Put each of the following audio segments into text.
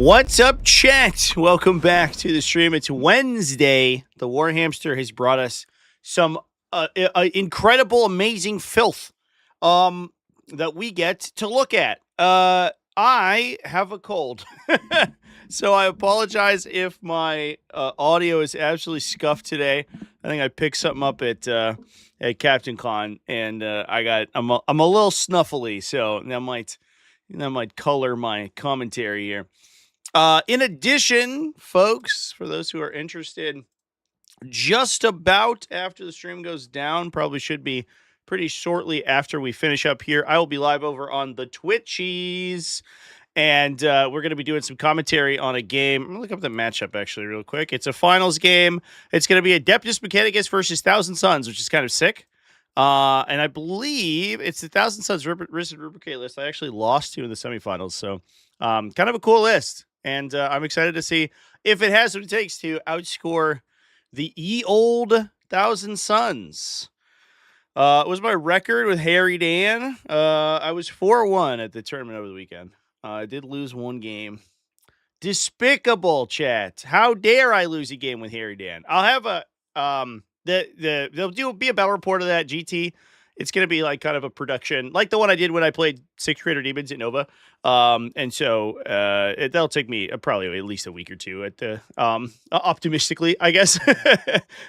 What's up, chat? Welcome back to the stream. It's Wednesday. The Warhamster has brought us some incredible, amazing filth that we get to look at. I have a cold, so I apologize if my audio is absolutely scuffed today. I think I picked something up at Captain Con, and I'm a little snuffly, so that might color my commentary here. In addition, folks, for those who are interested, just about after the stream goes down, probably should be pretty shortly after we finish up here, I will be live over on the Twitchies, and we're going to be doing some commentary on a game. I'm going to look up the matchup, actually, real quick. It's a finals game. It's going to be Adeptus Mechanicus versus Thousand Suns, which is kind of sick. And I believe it's the Thousand Suns Risen Rubricate list I actually lost to in the semifinals, so kind of a cool list. And I'm excited to see if it has what it takes to outscore the old Thousand Suns. It was my record with Harry Dan. I was 4-1 at the tournament over the weekend. I did lose one game. Despicable, chat. How dare I lose a game with Harry Dan? I'll have a there'll be a battle report of that GT. It's going to be like kind of a production, like the one I did when I played Sixth Creator Demons at Nova. And so that'll take me probably at least a week or two at the optimistically, I guess,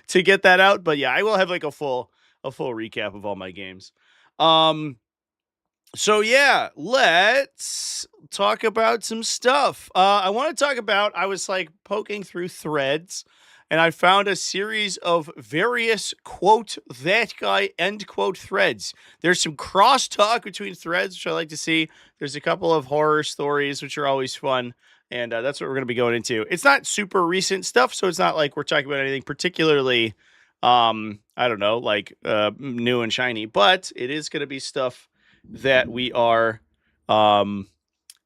to get that out. But yeah, I will have like a full recap of all my games. So yeah, let's talk about some stuff. I want to talk about, I was like poking through threads, and I found a series of various quote that guy end quote threads. There's some crosstalk between threads, which I like to see. There's a couple of horror stories, which are always fun. And that's what we're going to be going into. It's not super recent stuff, so it's not like we're talking about anything particularly, I don't know, like new and shiny. But it is going to be stuff that we are, that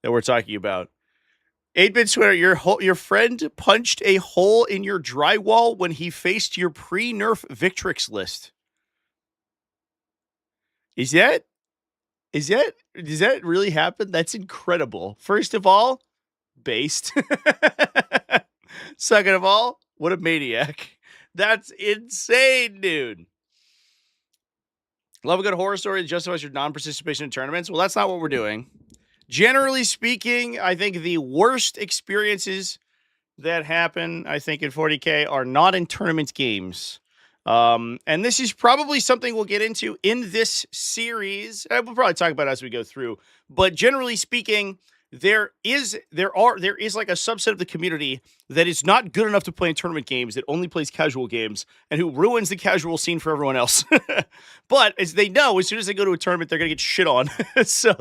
we're talking about. 8-bit sweater, your friend punched a hole in your drywall when he faced your pre-nerf Victrix list. Does that really happen? That's incredible. First of all, based. Second of all, what a maniac. That's insane, dude. Love a good horror story that justifies your non-participation in tournaments. Well, that's not what we're doing. Generally speaking, I think the worst experiences that happen, I think, in 40k are not in tournament games. And this is probably something we'll get into in this series. We'll probably talk about it as we go through. But generally speaking, there is like a subset of the community that is not good enough to play in tournament games, that only plays casual games, and who ruins the casual scene for everyone else. But as they know, as soon as they go to a tournament, they're gonna get shit on. So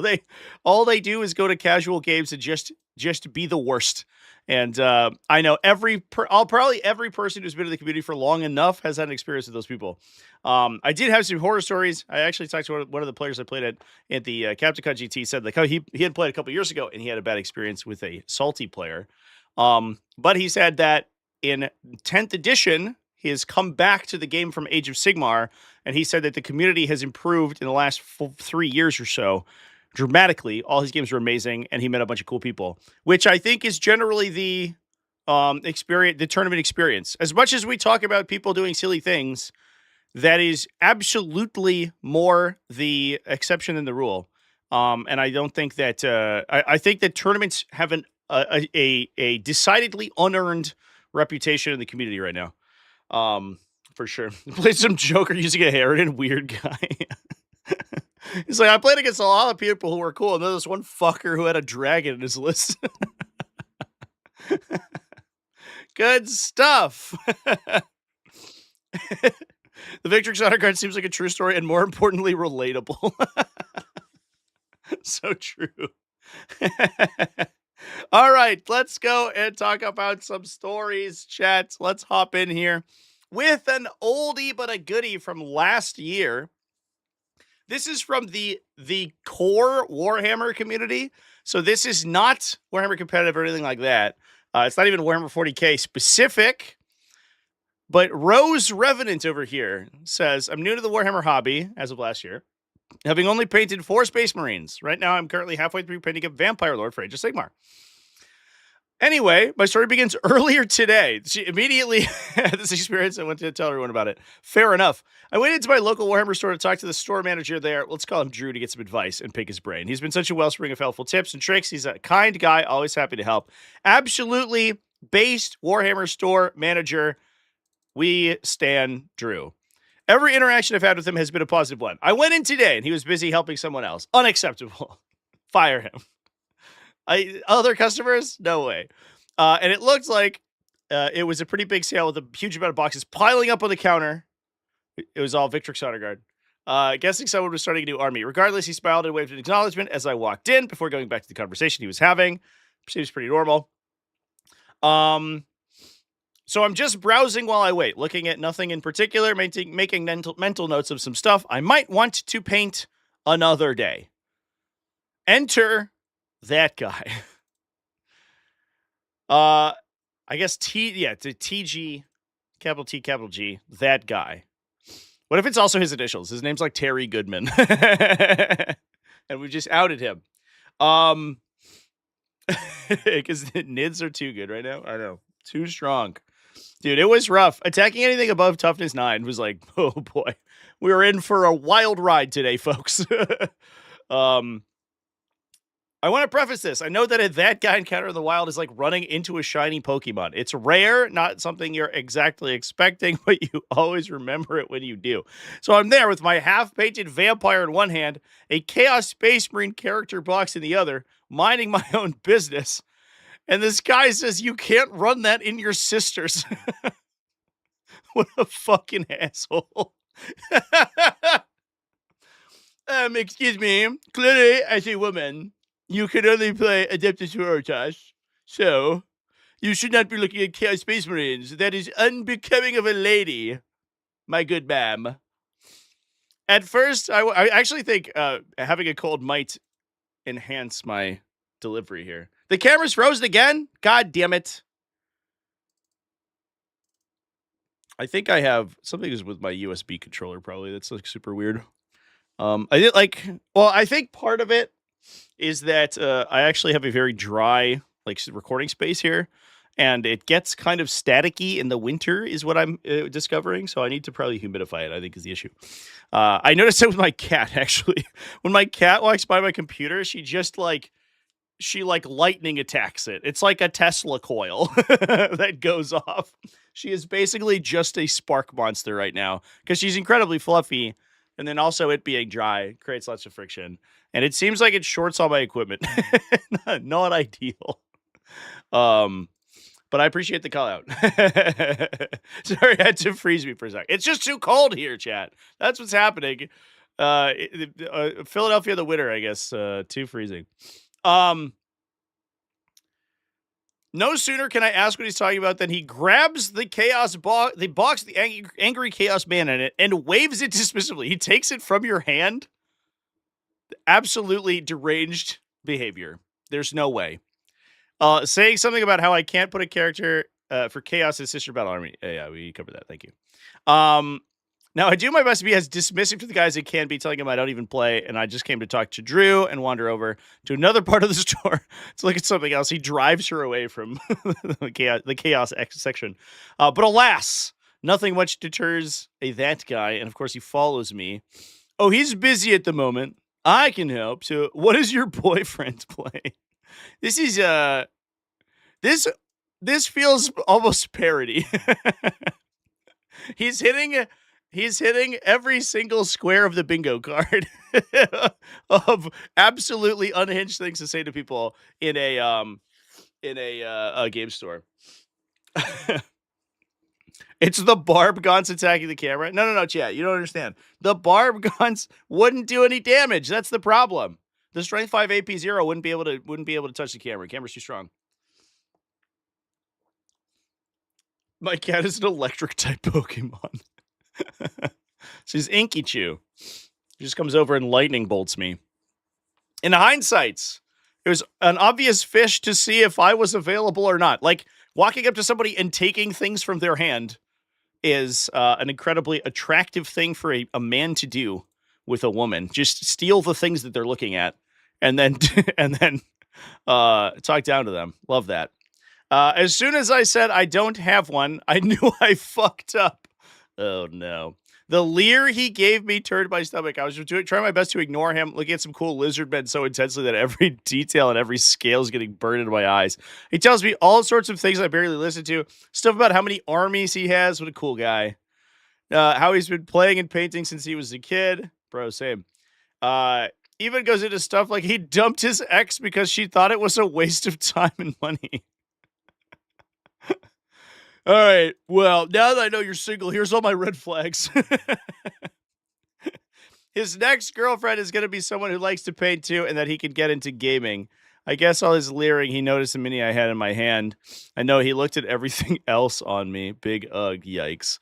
all they do is go to casual games and just be the worst. And I know every person who's been in the community for long enough has had an experience with those people. I did have some horror stories. I actually talked to one of the players I played at the Captain Con GT, said like he had played a couple years ago and he had a bad experience with a salty player. But he said that in 10th edition, he has come back to the game from Age of Sigmar, and he said that the community has improved in the last 3 years or so dramatically. All his games are amazing, and he met a bunch of cool people, which I think is generally the experience, the tournament experience. As much as we talk about people doing silly things, that is absolutely more the exception than the rule. And I don't think that I think that tournaments have a decidedly unearned reputation in the community right now. For sure. Played some Joker using a Harridan, weird guy. He's like, I played against a lot of people who were cool, and then there's one fucker who had a dragon in his list. Good stuff. The Victrix honor card seems like a true story, and more importantly, relatable. So true. All right, let's go and talk about some stories, chat. Let's hop in here with an oldie but a goodie from last year. This is from the core Warhammer community. So this is not Warhammer competitive or anything like that. It's not even Warhammer 40k specific. But Rose Revenant over here says, I'm new to the Warhammer hobby as of last year, having only painted 4 Space Marines. Right now, I'm currently halfway through painting a Vampire Lord for Age of Sigmar. Anyway, my story begins earlier today. She immediately had this experience. I went to tell everyone about it. Fair enough. I went into my local Warhammer store to talk to the store manager there. Let's call him Drew to get some advice and pick his brain. He's been such a wellspring of helpful tips and tricks. He's a kind guy, always happy to help. Absolutely based Warhammer store manager. We stan Drew. Every interaction I've had with him has been a positive one. I went in today and he was busy helping someone else. Unacceptable. Fire him. Other customers? No way. And it looked like it was a pretty big sale with a huge amount of boxes piling up on the counter. It was all Victrix Honor Guard. Guessing someone was starting a new army. Regardless, he smiled and waved an acknowledgement as I walked in before going back to the conversation he was having. Seems pretty normal. So I'm just browsing while I wait, looking at nothing in particular, making mental notes of some stuff I might want to paint another day. Enter that guy. I guess TG, capital T, capital G, that guy. What if it's also his initials? His name's like Terry Goodman. And we just outed him. Because NIDs are too good right now. I know. Too strong. Dude, it was rough. Attacking anything above toughness 9 was like, oh boy. We were in for a wild ride today, folks. I want to preface this. I know that that guy encounter in the wild is like running into a shiny Pokemon. It's rare, not something you're exactly expecting, but you always remember it when you do. So I'm there with my half-painted vampire in one hand, a Chaos Space Marine character box in the other, minding my own business. And this guy says, you can't run that in your sister's. What a fucking asshole. Excuse me. Clearly, as a woman, you can only play Adeptus Horritas, so you should not be looking at Chaos Space Marines. That is unbecoming of a lady, my good ma'am. At first, I actually think having a cold might enhance my delivery here. The camera's frozen again? God damn it. I think I have something is with my USB controller, probably. That's like super weird. I think part of it is that I actually have a very dry recording space here, and it gets kind of staticky in the winter is what I'm discovering. So I need to probably humidify it, I think, is the issue. I noticed it with my cat, actually. When my cat walks by my computer, she lightning attacks it. It's like a Tesla coil that goes off. She is basically just a spark monster right now because she's incredibly fluffy. And then also it being dry creates lots of friction. And it seems like it shorts all my equipment. Not ideal. But I appreciate the call out. Sorry, I had to freeze me for a sec. It's just too cold here, chat. That's what's happening. Philadelphia the winter, I guess. Too freezing. No sooner can I ask what he's talking about than he grabs the box, the angry chaos man in it, and waves it dismissively. He takes it from your hand. Absolutely deranged behavior. There's no way. Saying something about how I can't put a character for chaos in sister battle army. Yeah, we covered that. Thank you. Now, I do my best to be as dismissive to the guys as I can be, telling them I don't even play, and I just came to talk to Drew and wander over to another part of the store to look at something else. He drives her away from the chaos section. But alas, nothing much deters that guy, and of course he follows me. Oh, he's busy at the moment. I can help. So what does your boyfriend play? This is, this feels almost parody. He's hitting every single square of the bingo card of absolutely unhinged things to say to people in a game store. It's the barb gaunts attacking the camera. No, chat. You don't understand. The barb gaunts wouldn't do any damage. That's the problem. The strength 5 AP 0 wouldn't be able to touch the camera. Camera's too strong. My cat is an electric type Pokemon. She's Inky Chew. She just comes over and lightning bolts me. In hindsight, it was an obvious fish to see if I was available or not. Like, walking up to somebody and taking things from their hand is an incredibly attractive thing for a man to do with a woman. Just steal the things that they're looking at and then talk down to them. Love that. As soon as I said I don't have one, I knew I fucked up. Oh no. The leer he gave me turned my stomach. I was trying my best to ignore him, looking at some cool lizard men so intensely that every detail and every scale is getting burned into my eyes. He tells me all sorts of things I barely listen to. Stuff about how many armies he has. What a cool guy. How he's been playing and painting since he was a kid. Bro, same. Even goes into stuff like he dumped his ex because she thought it was a waste of time and money. All right, well, now that I know you're single, here's all my red flags. His next girlfriend is going to be someone who likes to paint too and that he can get into gaming. I guess all his leering, he noticed the mini I had in my hand. I know he looked at everything else on me. Big ugh, yikes.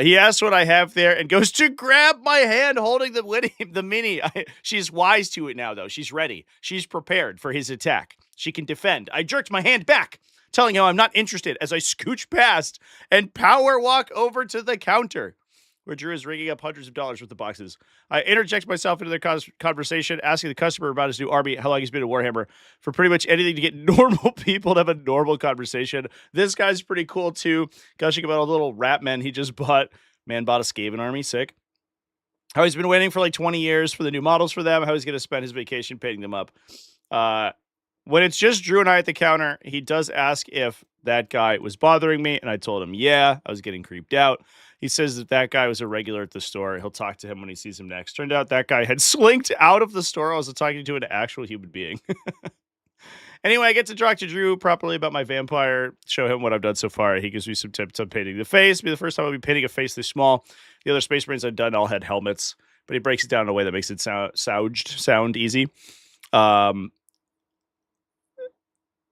He asks what I have there and goes to grab my hand holding the mini. She's wise to it now, though. She's ready. She's prepared for his attack. She can defend. I jerked my hand back, telling him I'm not interested as I scooch past and power walk over to the counter where Drew is ringing up hundreds of dollars worth of boxes. I interject myself into their conversation, asking the customer about his new army, how long he's been at Warhammer, for pretty much anything to get normal people to have a normal conversation. This guy's pretty cool, too. Gushing about a little rat man he just bought. Man bought a Skaven army. Sick. How he's been waiting for like 20 years for the new models for them. How he's going to spend his vacation painting them up. When it's just Drew and I at the counter, he does ask if that guy was bothering me, and I told him, yeah, I was getting creeped out. He says that guy was a regular at the store. He'll talk to him when he sees him next. Turned out that guy had slinked out of the store. I was talking to an actual human being. Anyway, I get to talk to Drew properly about my vampire, show him what I've done so far. He gives me some tips on painting the face. It'll be the first time I'll be painting a face this small. The other Space Marines I've done all had helmets, but he breaks it down in a way that makes it sound easy.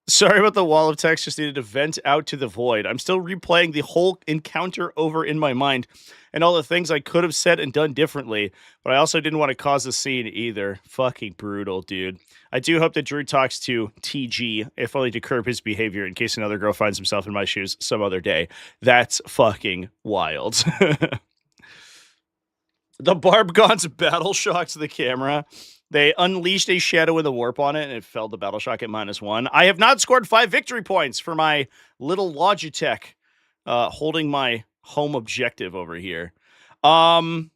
Sorry about the wall of text, just needed to vent out to the void. I'm still replaying the whole encounter over in my mind and all the things I could have said and done differently, but I also didn't want to cause a scene either. Fucking brutal, dude. I do hope that Drew talks to TG, if only to curb his behavior in case another girl finds himself in my shoes some other day. That's fucking wild. The Barbgon's battle shocks the camera. They unleashed a shadow in the warp on it, and it fell to battle shock at -1. I have not scored 5 victory points for my little Logitech, holding my home objective over here. Update.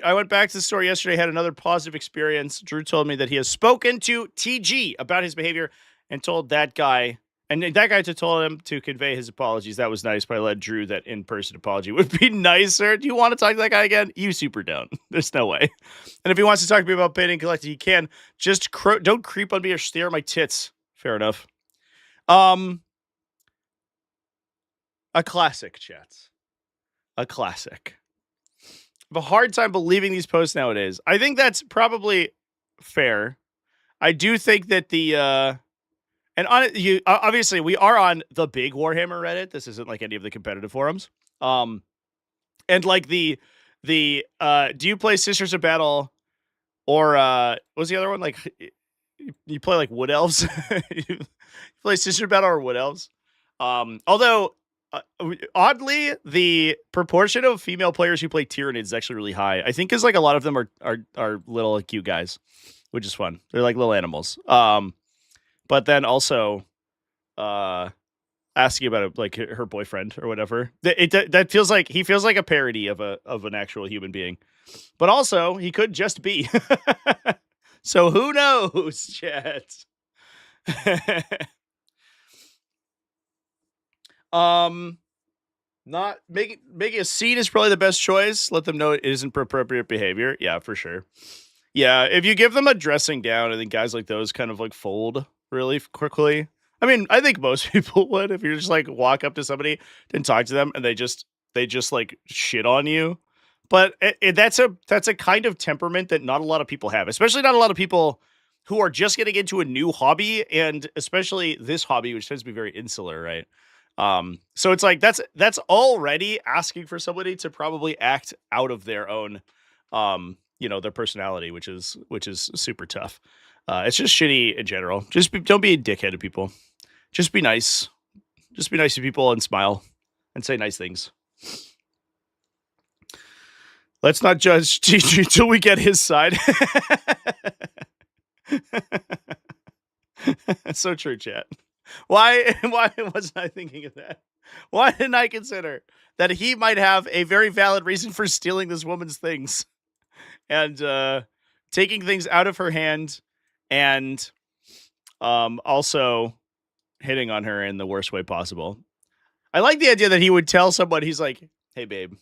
I went back to the store yesterday, had another positive experience. Drew told me that he has spoken to TG about his behavior and told that guy, and that guy told him to convey his apologies. That was nice, but I let Drew that in-person apology would be nicer. Do you want to talk to that guy again? You super don't. There's no way. And if he wants to talk to me about painting collecting, he can. Just don't creep on me or stare at my tits. Fair enough. A classic, chats. A classic. I have a hard time believing these posts nowadays. I think that's probably fair. I do think that the... And obviously, we are on the big Warhammer Reddit. This isn't like any of the competitive forums. And like the do you play Sisters of Battle or what was the other one? Like you play like Wood Elves? You play Sisters of Battle or Wood Elves? Although oddly, the proportion of female players who play Tyranids is actually really high. I think because like a lot of them are little cute guys, which is fun. They're like little animals. But then also asking about like her boyfriend or whatever. That feels like he feels like a parody of an actual human being. But also he could just be. So who knows, chat? Not making a scene is probably the best choice. Let them know it isn't appropriate behavior. Yeah, for sure. Yeah, if you give them a dressing down, I think guys like those kind of like fold really quickly. I mean, I think most people would if you just like walk up to somebody and talk to them and they just like shit on you. But that's a kind of temperament that not a lot of people have, especially not a lot of people who are just getting into a new hobby, and especially this hobby, which tends to be very insular, right? So it's like that's already asking for somebody to probably act out of their own their personality, which is super tough. It's just shitty in general. Don't be a dickhead to people. Just be nice. Just be nice to people and smile and say nice things. Let's not judge TG until we get his side. So true, chat. Why wasn't I thinking of that? Why didn't I consider that he might have a very valid reason for stealing this woman's things and taking things out of her hand and also hitting on her in the worst way possible? I like the idea that he would tell someone, he's like, "Hey, babe,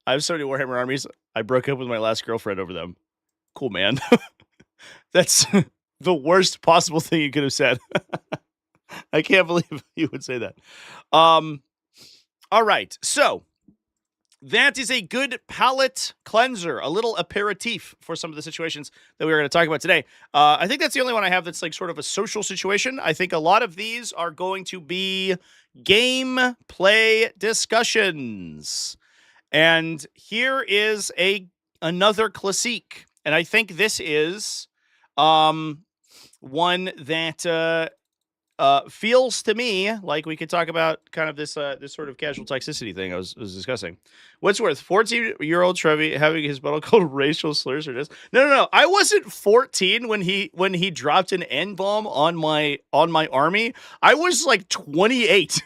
I have so many Warhammer armies. I broke up with my last girlfriend over them." Cool, man. That's the worst possible thing you could have said. I can't believe you would say that. All right. So that is a good palate cleanser, a little aperitif for some of the situations that we were going to talk about today. I think that's the only one I have that's like sort of a social situation. I think a lot of these are going to be game play discussions. And here is another classique. And I think this is one that feels to me like we could talk about kind of this sort of casual toxicity thing I was discussing. What's worth 14-year-old Trevi having his bottle called racial slurs or just no. I wasn't 14 when he dropped an N-bomb on my army. I was like 28.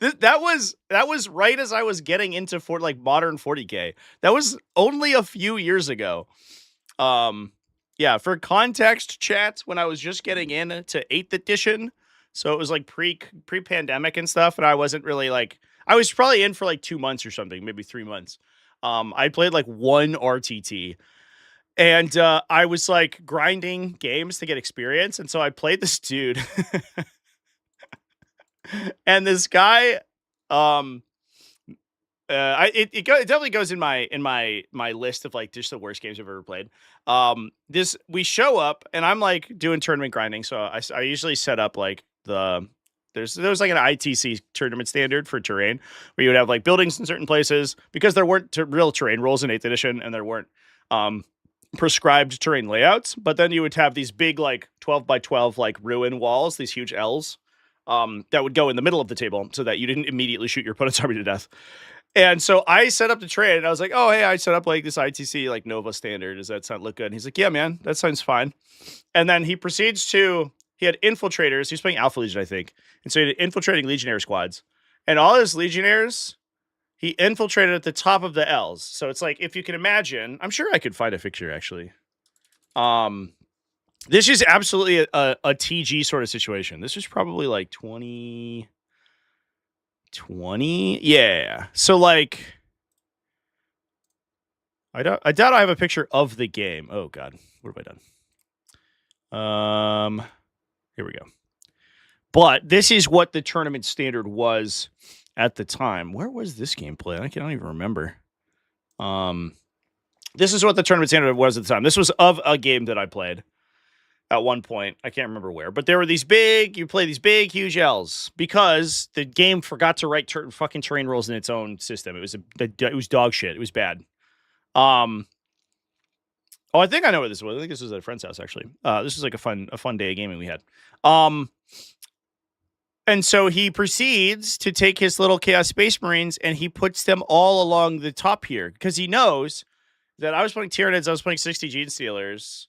That was right as I was getting into modern 40k. That was only a few years ago. Yeah, for context, chat, when I was just getting into 8th edition, so it was like pre-pandemic and stuff, and I wasn't really I was probably in for 2 months or something, maybe 3 months. I played one RTT, and I was grinding games to get experience, and so I played this dude, and this guy, it definitely goes in my list of just the worst games I've ever played. We show up and I'm doing tournament grinding, so I usually set up there's an ITC tournament standard for terrain where you would have buildings in certain places because there weren't real terrain rules in 8th edition and there weren't prescribed terrain layouts, but then you would have these big 12 by 12 ruin walls, these huge L's that would go in the middle of the table so that you didn't immediately shoot your opponent's army to death. And so I set up the trade, and I was like, "Oh, hey, I set up this ITC Nova standard. Does that sound look good?" And he's like, "Yeah, man, that sounds fine." And then he proceeds to he had infiltrators. He was playing Alpha Legion, I think, and so he had infiltrating Legionnaire squads, and all his Legionnaires he infiltrated at the top of the L's. So it's if you can imagine, I'm sure I could find a picture actually. This is absolutely a TG sort of situation. This was probably 20. Yeah. So I doubt I have a picture of the game. Oh god, what have I done? Here we go. But this is what the tournament standard was at the time. Where was this game played? I can't even remember. This is what the tournament standard was at the time. This was of a game that I played at one point. I can't remember where, but there were you play these big, huge L's because the game forgot to write fucking terrain rules in its own system. It was dog shit. It was bad. Oh, I think I know what this was. I think this was at a friend's house, actually. This was a fun day of gaming we had. And so he proceeds to take his little Chaos Space Marines and he puts them all along the top here because he knows that I was playing Tyranids, I was playing 60 Gene Stealers,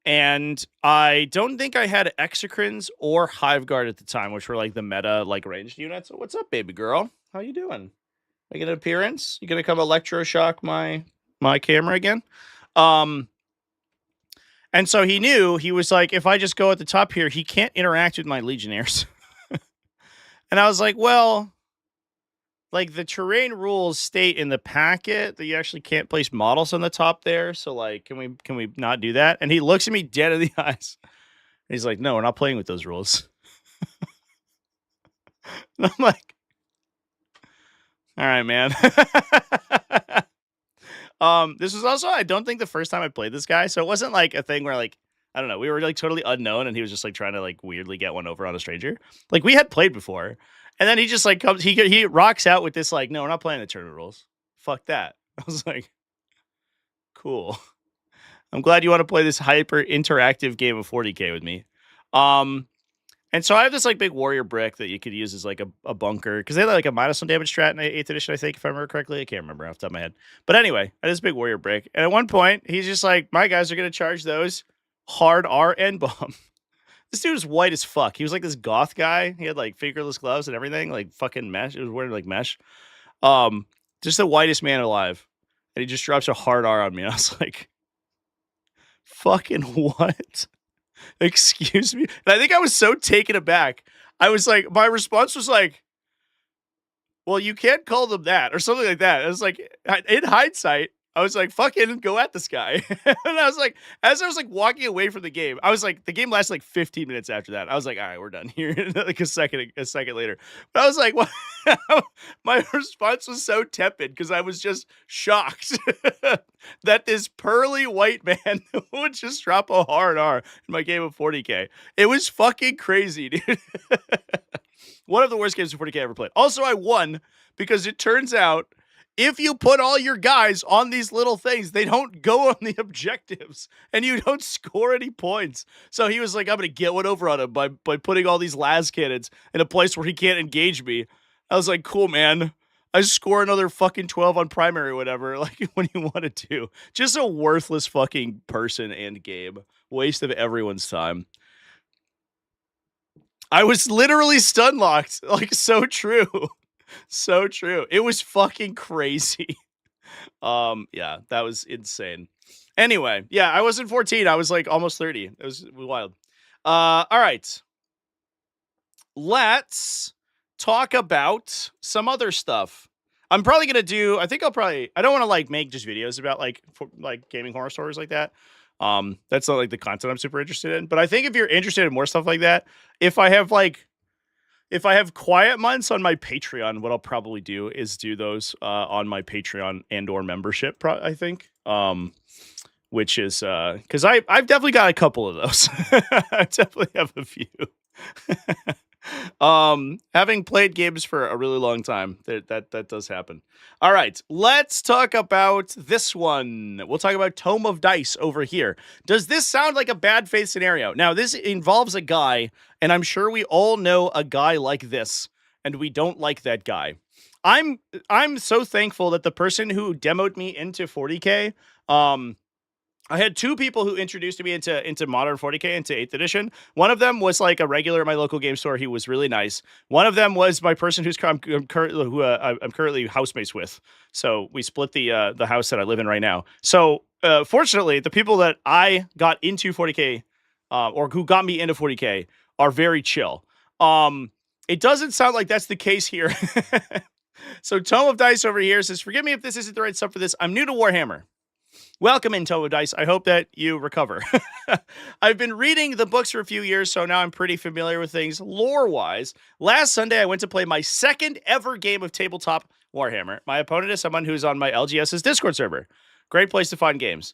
and I don't think I had Exocrines or Hive Guard at the time, which were the meta ranged units. So what's up, baby girl? How you doing? I get an appearance? You gonna come electroshock my camera again? And so he knew, he was if I just go at the top here, he can't interact with my Legionnaires. And I was like, well, the terrain rules state in the packet that you actually can't place models on the top there. So can we not do that? And he looks at me dead in the eyes. And he's like, "No, we're not playing with those rules." And I'm like, all right, man. This was also, I don't think, the first time I played this guy. So it wasn't a thing where I don't know, we were totally unknown and he was just trying to weirdly get one over on a stranger. We had played before. And then he just comes, he rocks out with this "No, we're not playing the tournament rules. Fuck that." I was like, cool. I'm glad you want to play this hyper interactive game of 40k with me. And so I have this big warrior brick that you could use as a bunker because they had a -1 damage strat in 8th edition, I think, if I remember correctly. I can't remember off the top of my head. But anyway, I had this big warrior brick. And at one point, he's just my guys are going to charge those hard R N bomb. This dude was white as fuck. He was like this goth guy. He had like fingerless gloves and everything, like fucking mesh. It was wearing like mesh. Just the whitest man alive. And he just drops a hard R on me. And I was like, fucking what? Excuse me. And I think I was so taken aback. I was like, my response was like, well, you can't call them that or something like that. I was like, in hindsight, I was like, fucking go at this guy. And I was like, as I was like walking away from the game, I was like, the game lasted like 15 minutes after that. I was like, all right, we're done here. Like a second later. But I was like, what? My response was so tepid because I was just shocked that this pearly white man would just drop a hard R in my game of 40k. It was fucking crazy, dude. One of the worst games of 40k I ever played. Also, I won because it turns out if you put all your guys on these little things, they don't go on the objectives and you don't score any points. So he was like, I'm going to get one over on him by putting all these las cannons in a place where he can't engage me. I was like, cool, man. I score another fucking 12 on primary or whatever, like when you want to do. Just a worthless fucking person and game. Waste of everyone's time. I was literally stun locked. Like, so true. So true. It was fucking crazy. Yeah, that was insane. Anyway, yeah, I wasn't 14. I was like almost 30. It was wild. All right. Let's talk about some other stuff. I'm probably going to do, I don't want to like make just videos about like gaming horror stories like that. That's not like the content I'm super interested in, but I think if you're interested in more stuff like that, if I have quiet months on my Patreon, what I'll probably do is do those on my Patreon and or membership, I think. Which is because I've definitely got a couple of those. I definitely have a few. Having played games for a really long time, that does happen. All right, let's talk about this one. We'll talk about Tome of Dice over here. Does this sound like a bad faith scenario? Now, this involves a guy, and I'm sure we all know a guy like this, and we don't like that guy. I'm so thankful that the person who demoed me into 40k, I had two people who introduced me into modern 40k, into 8th edition. One of them was like a regular at my local game store. He was really nice. One of them was my person I'm currently housemates with. So we split the house that I live in right now. So fortunately, the people that I got into 40k or who got me into 40k are very chill. It doesn't sound like that's the case here. So Tome of Dice over here says, forgive me if this isn't the right stuff for this. I'm new to Warhammer. Welcome in, Tome of Dice. I hope that you recover. I've been reading the books for a few years, so now I'm pretty familiar with things lore-wise. Last Sunday, I went to play my second ever game of tabletop Warhammer. My opponent is someone who's on my LGS's Discord server. Great place to find games.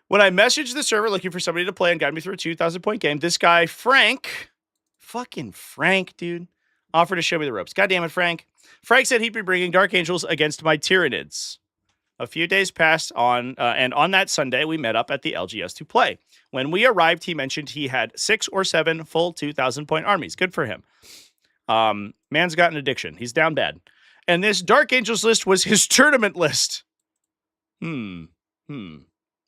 When I messaged the server looking for somebody to play and guide me through a 2,000-point game, this guy, Frank, fucking Frank, dude, offered to show me the ropes. God damn it, Frank. Frank said he'd be bringing Dark Angels against my Tyranids. A few days passed on, and on that Sunday, we met up at the LGS to play. When we arrived, he mentioned he had 6 or 7 full 2,000-point armies. Good for him. Man's got an addiction. He's down bad. And this Dark Angels list was his tournament list. All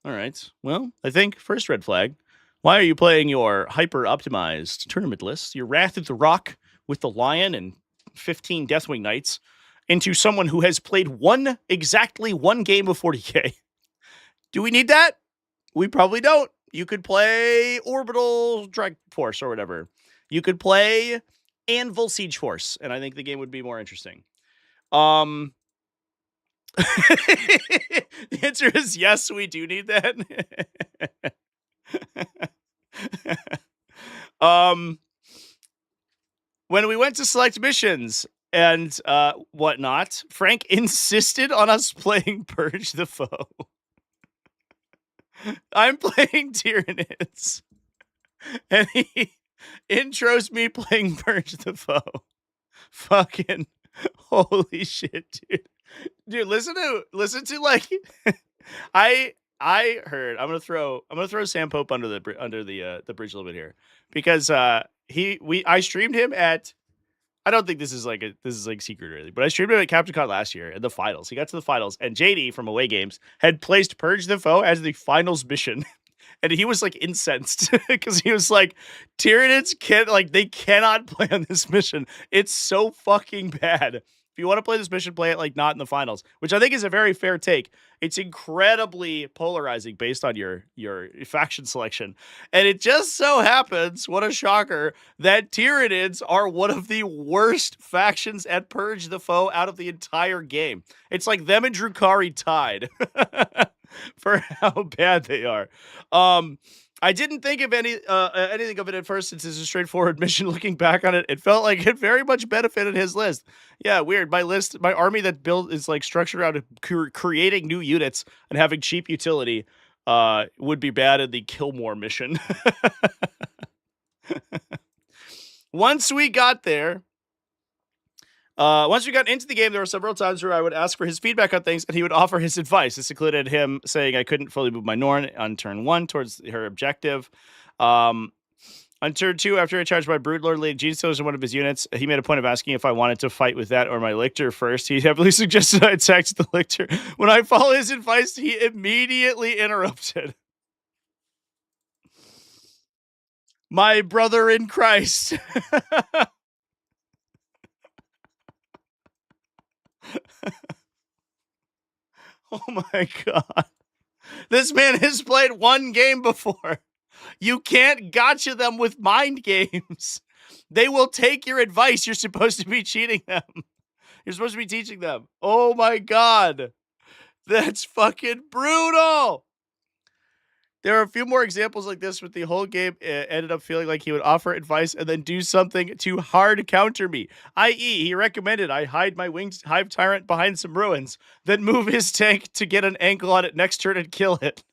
right. Well, I think first red flag. Why are you playing your hyper-optimized tournament list? Your Wrath of the Rock with the Lion and 15 Deathwing Knights into someone who has played exactly one game of 40k. Do we need that? We probably don't. You could play Orbital Drag Force or whatever. You could play Anvil Siege Force, and I think the game would be more interesting. The answer is yes, we do need that. When we went to select missions and whatnot, Frank insisted on us playing Purge the Foe. I'm playing Tyranids, and he intros me playing Purge the Foe. Fucking holy shit, dude. Dude, listen to like I heard. I'm gonna throw Sam Pope under the bridge a little bit here because I streamed him at. I don't think this is like secret really, but I streamed him at CaptainCon last year in the finals. He got to the finals, and JD from Away Games had placed Purge the Foe as the finals mission, and he was like incensed because he was like, Tyranids they cannot play on this mission. It's so fucking bad. If you want to play this mission, play it like not in the finals, which I think is a very fair take. It's incredibly polarizing based on your faction selection. And it just so happens, what a shocker, that Tyranids are one of the worst factions at Purge the Foe out of the entire game. It's like them and Drukhari tied for how bad they are. I didn't think of anything of it at first since it's a straightforward mission. Looking back on it, it felt like it very much benefited his list. Yeah, weird. My army that is like structured around creating new units and having cheap utility would be bad in the kill more mission. Once we got there, once we got into the game, there were several times where I would ask for his feedback on things, and he would offer his advice. This included him saying I couldn't fully move my Norn on turn 1 towards her objective. On turn 2, after I charged my Broodlord leading Gene Stealers in one of his units, he made a point of asking if I wanted to fight with that or my Lictor first. He heavily suggested I attack the Lictor. When I followed his advice, he immediately interrupted. My brother in Christ. Oh my god. This man has played one game before. You can't gotcha them with mind games. They will take your advice. You're supposed to be cheating them. You're supposed to be teaching them. Oh my god. That's fucking brutal. There are a few more examples like this with the whole game ended up feeling like he would offer advice and then do something to hard counter me. I.e., he recommended I hide my winged Hive Tyrant behind some ruins, then move his tank to get an angle on it next turn and kill it.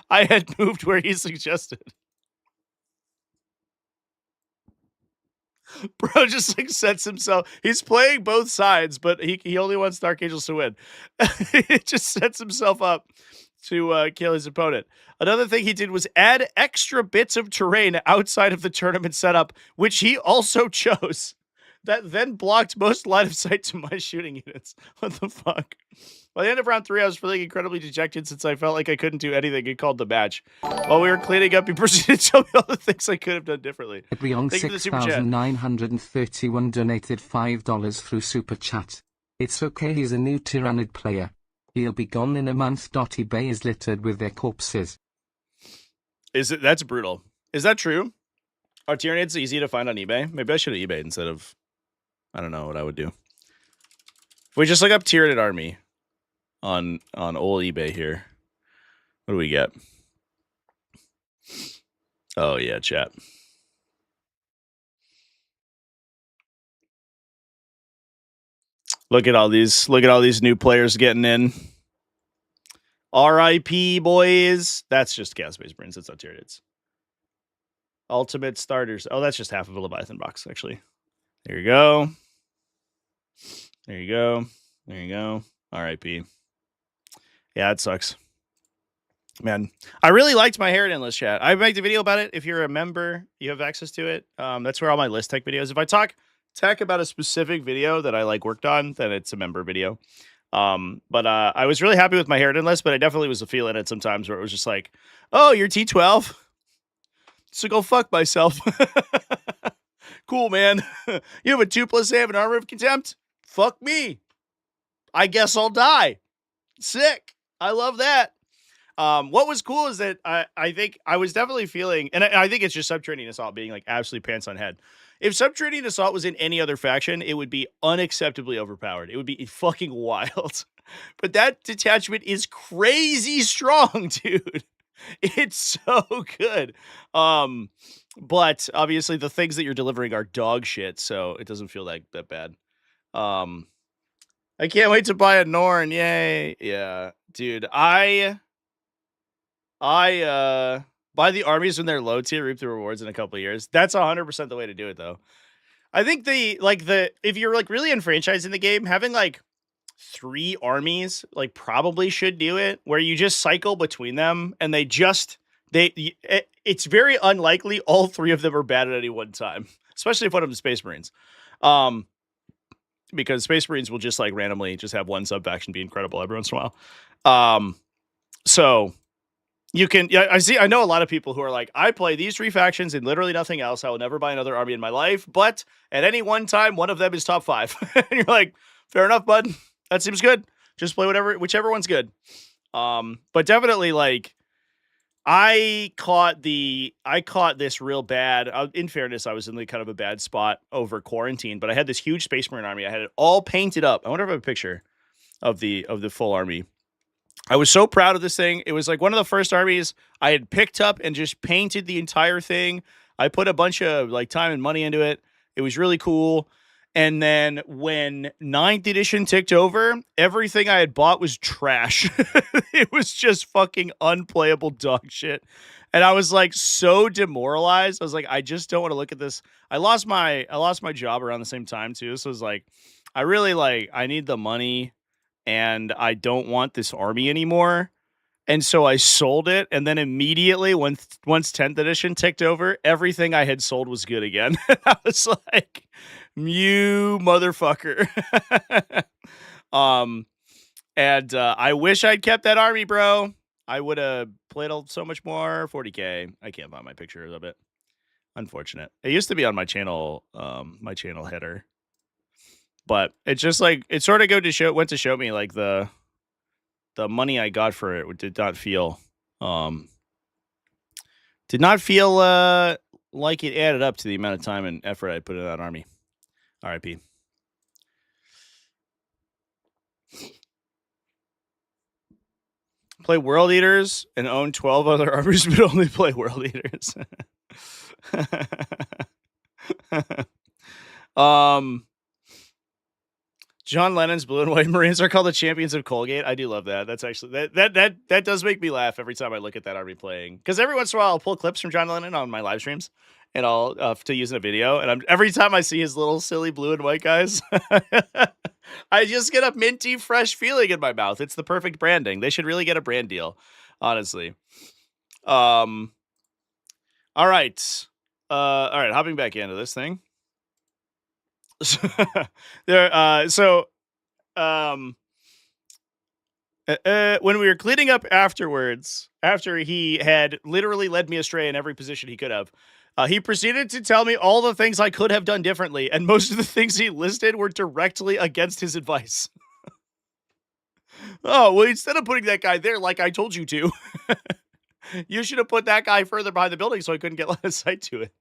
I had moved where he suggested. Bro just like sets himself. He's playing both sides, but he only wants Dark Angels to win. He just sets himself up to kill his opponent. Another thing he did was add extra bits of terrain outside of the tournament setup, which he also chose. That then blocked most line of sight to my shooting units. What the fuck? By the end of round 3, I was feeling incredibly dejected since I felt like I couldn't do anything and called the match. While we were cleaning up, he proceeded to tell me all the things I could have done differently. Beyond 6,931 donated $5 through Super Chat. It's okay, he's a new Tyrannid player. He'll be gone in a month. eBay is littered with their corpses. That's brutal. Is that true? Are Tyranids easy to find on eBay? Maybe I should have eBayed instead of, I don't know what I would do. If we just look up Tyranid army on old eBay here, what do we get? Oh yeah, chat. Look at all these new players getting in. RIP boys. That's just Chaos Space Marines. That's not Tyranids. Ultimate starters. Oh, that's just half of a Leviathan box, actually. There you go. There you go. There you go. RIP. Yeah, it sucks. Man, I really liked my Harridan list, chat. I made a video about it. If you're a member, you have access to it. That's where all my list tech videos. If I talk tech about a specific video that I worked on, then it's a member video. But I was really happy with my Harridan list, but I definitely was feeling it sometimes where it was just like, oh, you're T12? So go fuck myself. Cool, man. You have a 2+8 and armor of contempt? Fuck me. I guess I'll die. Sick. I love that. What was cool is that I think I was definitely feeling, and I think it's just Subterranean Assault being absolutely pants on head. If Subterranean Assault was in any other faction, it would be unacceptably overpowered. It would be fucking wild. But that detachment is crazy strong, dude. It's so good. But obviously the things that you're delivering are dog shit, so it doesn't feel that bad. I can't wait to buy a Norn. Yay. Yeah, dude. I buy the armies when they're low tier, reap the rewards in a couple of years. That's 100% the way to do it, though. I think if you're really enfranchising the game, having 3 armies probably should do it, where you just cycle between them and it's very unlikely all 3 of them are bad at any one time, especially if one of them is Space Marines. Because Space Marines will just randomly just have one sub faction be incredible every once in a while. So You can, yeah, I know a lot of people who are like, I play these 3 factions and literally nothing else. I will never buy another army in my life, but at any one time, one of them is top 5. And you're like, fair enough, bud. That seems good. Just play whichever one's good. But definitely, like, I caught this real bad. In fairness, I was in kind of a bad spot over quarantine, but I had this huge Space Marine army. I had it all painted up. I wonder if I have a picture of the full army. I was so proud of this thing. It was like one of the first armies I had picked up and just painted the entire thing. I put a bunch of like time and money into it. It was really cool. And then when 9th edition ticked over, everything I had bought was trash. It was just fucking unplayable dog shit. And I was like so demoralized. I was like, I just don't want to look at this. I lost my job around the same time too. So it was like, I need the money and I don't want this army anymore. And so I sold it, and then immediately once 10th edition ticked over, everything I had sold was good again. I was like, you motherfucker. And I wish I'd kept that army, bro. I would have played so much more 40k. I can't find my pictures of it. Unfortunate. It used to be on my channel header. But it's just like, it sort of went to show me like the money I got for it did not feel like it added up to the amount of time and effort I put in that army. RIP. Play World Eaters and own 12 other armies, but only play World Eaters. John Lennon's Blue and White Marines are called the champions of Colgate. I do love that. That's actually that does make me laugh every time I look at that army playing. Because every once in a while I'll pull clips from John Lennon on my live streams, and I'll to use in a video. And every time I see his little silly blue and white guys, I just get a minty fresh feeling in my mouth. It's the perfect branding. They should really get a brand deal, honestly. All right. Hopping back into this thing. When we were cleaning up afterwards, after he had literally led me astray in every position he could have, he proceeded to tell me all the things I could have done differently, and most of the things he listed were directly against his advice. Oh, well, instead of putting that guy there like I told you to, you should have put that guy further behind the building so I couldn't get line of sight to it.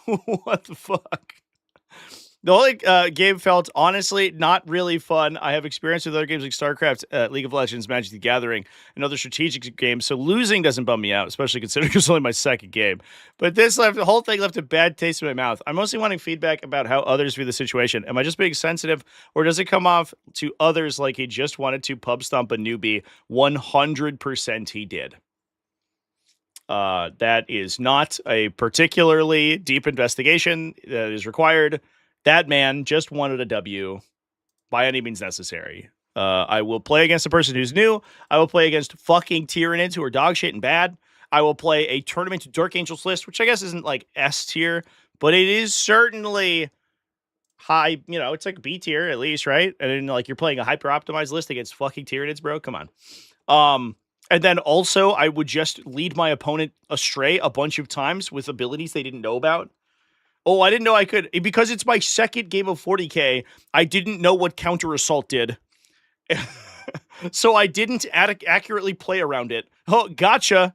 What the fuck? The only game felt honestly not really fun. I have experience with other games like StarCraft, League of Legends, Magic the Gathering, and other strategic games, so losing doesn't bum me out, especially considering it's only my second game. But the whole thing left a bad taste in my mouth. I'm mostly wanting feedback about how others view the situation. Am I just being sensitive, or does it come off to others like he just wanted to pub stomp a newbie? 100% he did. That is not a particularly deep investigation that is required. That man just wanted a W by any means necessary. I will play against a person who's new. I will play against fucking Tyranids who are dog shit and bad. I will play a tournament to Dark Angels list, which I guess isn't like S tier, but it is certainly high. You know, it's like B tier at least, right? And then like you're playing a hyper optimized list against fucking Tyranids, bro. Come on. And then also I would just lead my opponent astray a bunch of times with abilities they didn't know about. Oh, I didn't know I could, because it's my second game of 40k, I didn't know what counter assault did. So I didn't accurately play around it. Oh, gotcha.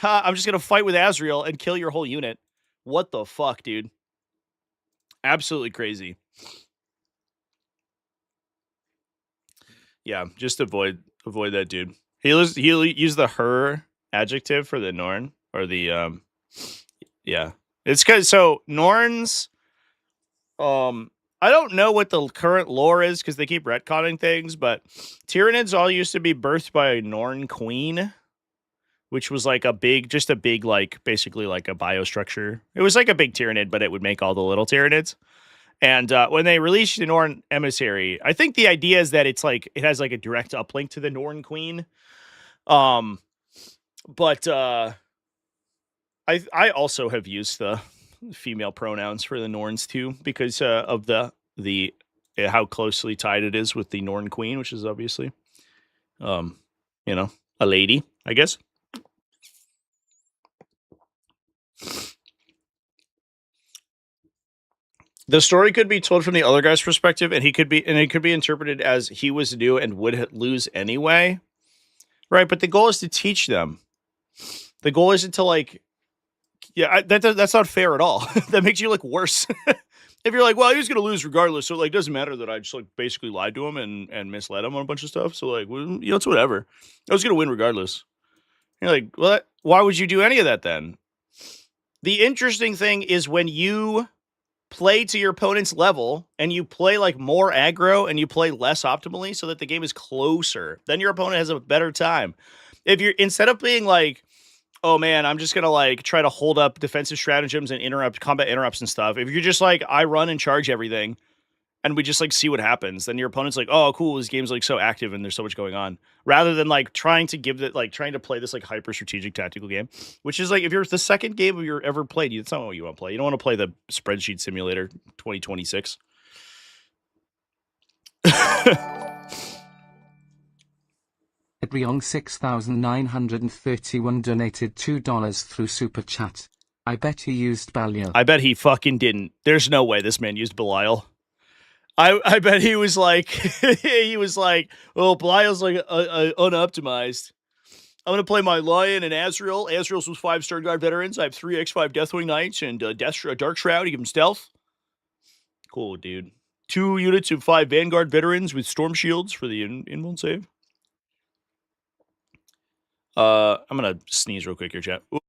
I'm just going to fight with Azrael and kill your whole unit. What the fuck, dude? Absolutely crazy. Yeah, just avoid that dude. He'll use the her adjective for the Norn, or the, yeah. It's because, so, Norns, I don't know what the current lore is because they keep retconning things, but Tyranids all used to be birthed by a Norn queen, which was like like, basically like a biostructure. It was like a big Tyranid, but it would make all the little Tyranids. And when they released the Norn Emissary, I think the idea is that it's like, it has like a direct uplink to the Norn queen. But I also have used the female pronouns for the Norns too, because of the how closely tied it is with the Norn queen, which is obviously, a lady, I guess. The story could be told from the other guy's perspective, and it could be interpreted as he was new and would lose anyway, right? But the goal is to teach them. The goal isn't to like, yeah, that's not fair at all. That makes you look worse. If you're like, well, he was going to lose regardless, so like, doesn't matter that I just like basically lied to him and misled him on a bunch of stuff. So like, well, it's whatever. I was going to win regardless. You're like, well, why would you do any of that then? The interesting thing is when you play to your opponent's level and you play like more aggro and you play less optimally so that the game is closer, then your opponent has a better time. If you're instead of being like, oh man, I'm just gonna like try to hold up defensive stratagems and interrupt combat interrupts and stuff. If you're just like, I run and charge everything and we just like see what happens, then your opponent's like, oh cool, this game's like so active and there's so much going on. Rather than like trying to play this like hyper strategic tactical game, which is like if you're the second game of your ever played, that's not what you want to play. You don't want to play the spreadsheet simulator 2026. Edriong 6931 donated $2 through Super Chat. I bet he used Belial. I bet he fucking didn't. There's no way this man used Belial. I bet he was like, oh, Belial's like unoptimized. I'm going to play my Lion and Azrael. Azrael's with 5 Stern Guard veterans. I have 3 X5 Deathwing Knights and Dark Shroud. You give him stealth. Cool, dude. 2 units of 5 Vanguard veterans with Storm Shields for the invuln save. I'm going to sneeze real quick here, chat. Ooh.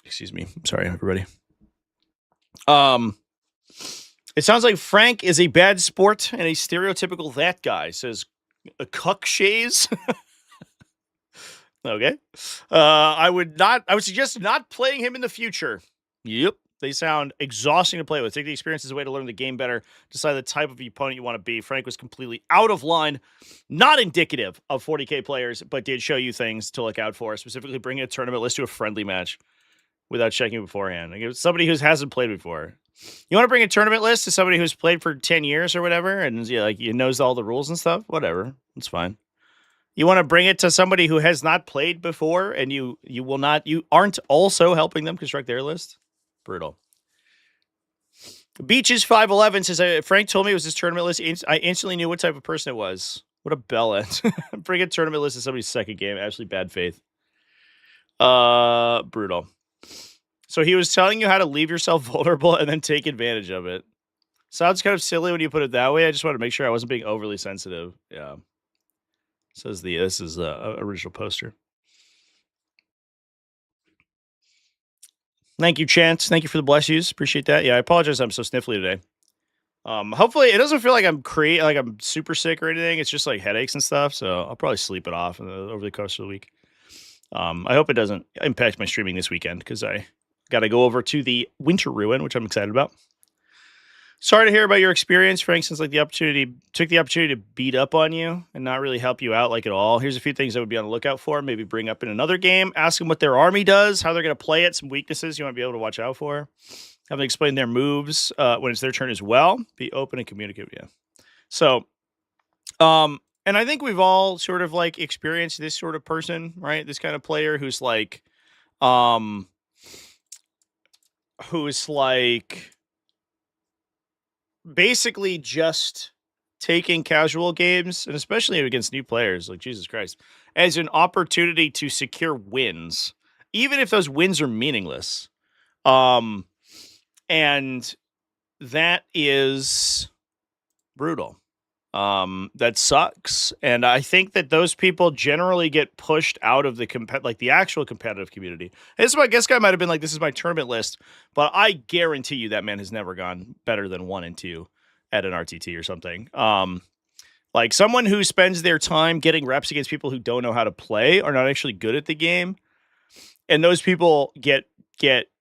Excuse me. Sorry, everybody. It sounds like Frank is a bad sport and a stereotypical that guy, says a cuck shays. Okay. I would suggest not playing him in the future. Yep. They sound exhausting to play with. Take the experience as a way to learn the game better. Decide the type of opponent you want to be. Frank was completely out of line, not indicative of 40k players, but did show you things to look out for. Specifically, bringing a tournament list to a friendly match without checking beforehand. Like, somebody who hasn't played before. You want to bring a tournament list to somebody who's played for 10 years or whatever, and he knows all the rules and stuff? Whatever. It's fine. You want to bring it to somebody who has not played before, and you aren't also helping them construct their list? Brutal. Beaches 511 says, Frank told me it was his tournament list. I instantly knew what type of person it was. What a bella. Bring a tournament list to somebody's second game. Absolutely bad faith. Brutal. So he was telling you how to leave yourself vulnerable and then take advantage of it. Sounds kind of silly when you put it that way. I just want to make sure I wasn't being overly sensitive. Yeah. Says this is the original poster. Thank you, Chance. Thank you for the bless yous. Appreciate that. Yeah, I apologize. I'm so sniffly today. Hopefully it doesn't feel like I'm super sick or anything. It's just like headaches and stuff. So I'll probably sleep it off over the course of the week. I hope it doesn't impact my streaming this weekend because I got to go over to the Winter Ruin, which I'm excited about. Sorry to hear about your experience, Frank. Since like took the opportunity to beat up on you and not really help you out like at all. Here's a few things I would be on the lookout for. Maybe bring up in another game. Ask them what their army does, how they're going to play it, some weaknesses you want to be able to watch out for. Have them explain their moves when it's their turn as well. Be open and communicate. Yeah. So, and I think we've all sort of like experienced this sort of person, right? This kind of player who's like, basically just taking casual games, and especially against new players, like Jesus Christ, as an opportunity to secure wins, even if those wins are meaningless. And that is brutal. That sucks. And I think that those people generally get pushed out of the actual competitive community. This guy might have been like, this is my tournament list, but I guarantee you that man has never gone better than 1 and 2 at an RTT or something. Like someone who spends their time getting reps against people who don't know how to play are not actually good at the game. And those people get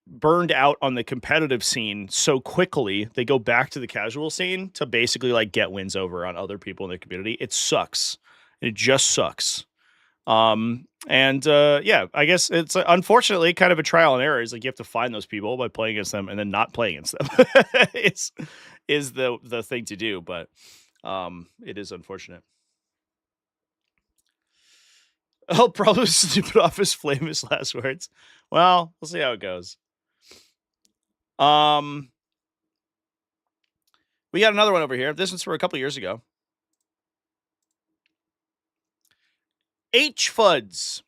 burned out on the competitive scene so quickly, they go back to the casual scene to basically like get wins over on other people in the community. It sucks. It just sucks. Yeah, I guess it's unfortunately kind of a trial and error. Is like you have to find those people by playing against them and then not playing against them. is the thing to do, but it is unfortunate. I'll probably snip it off his famous last words. Well, we'll see how it goes. We got another one over here. This one's for a couple years ago. HFUDs.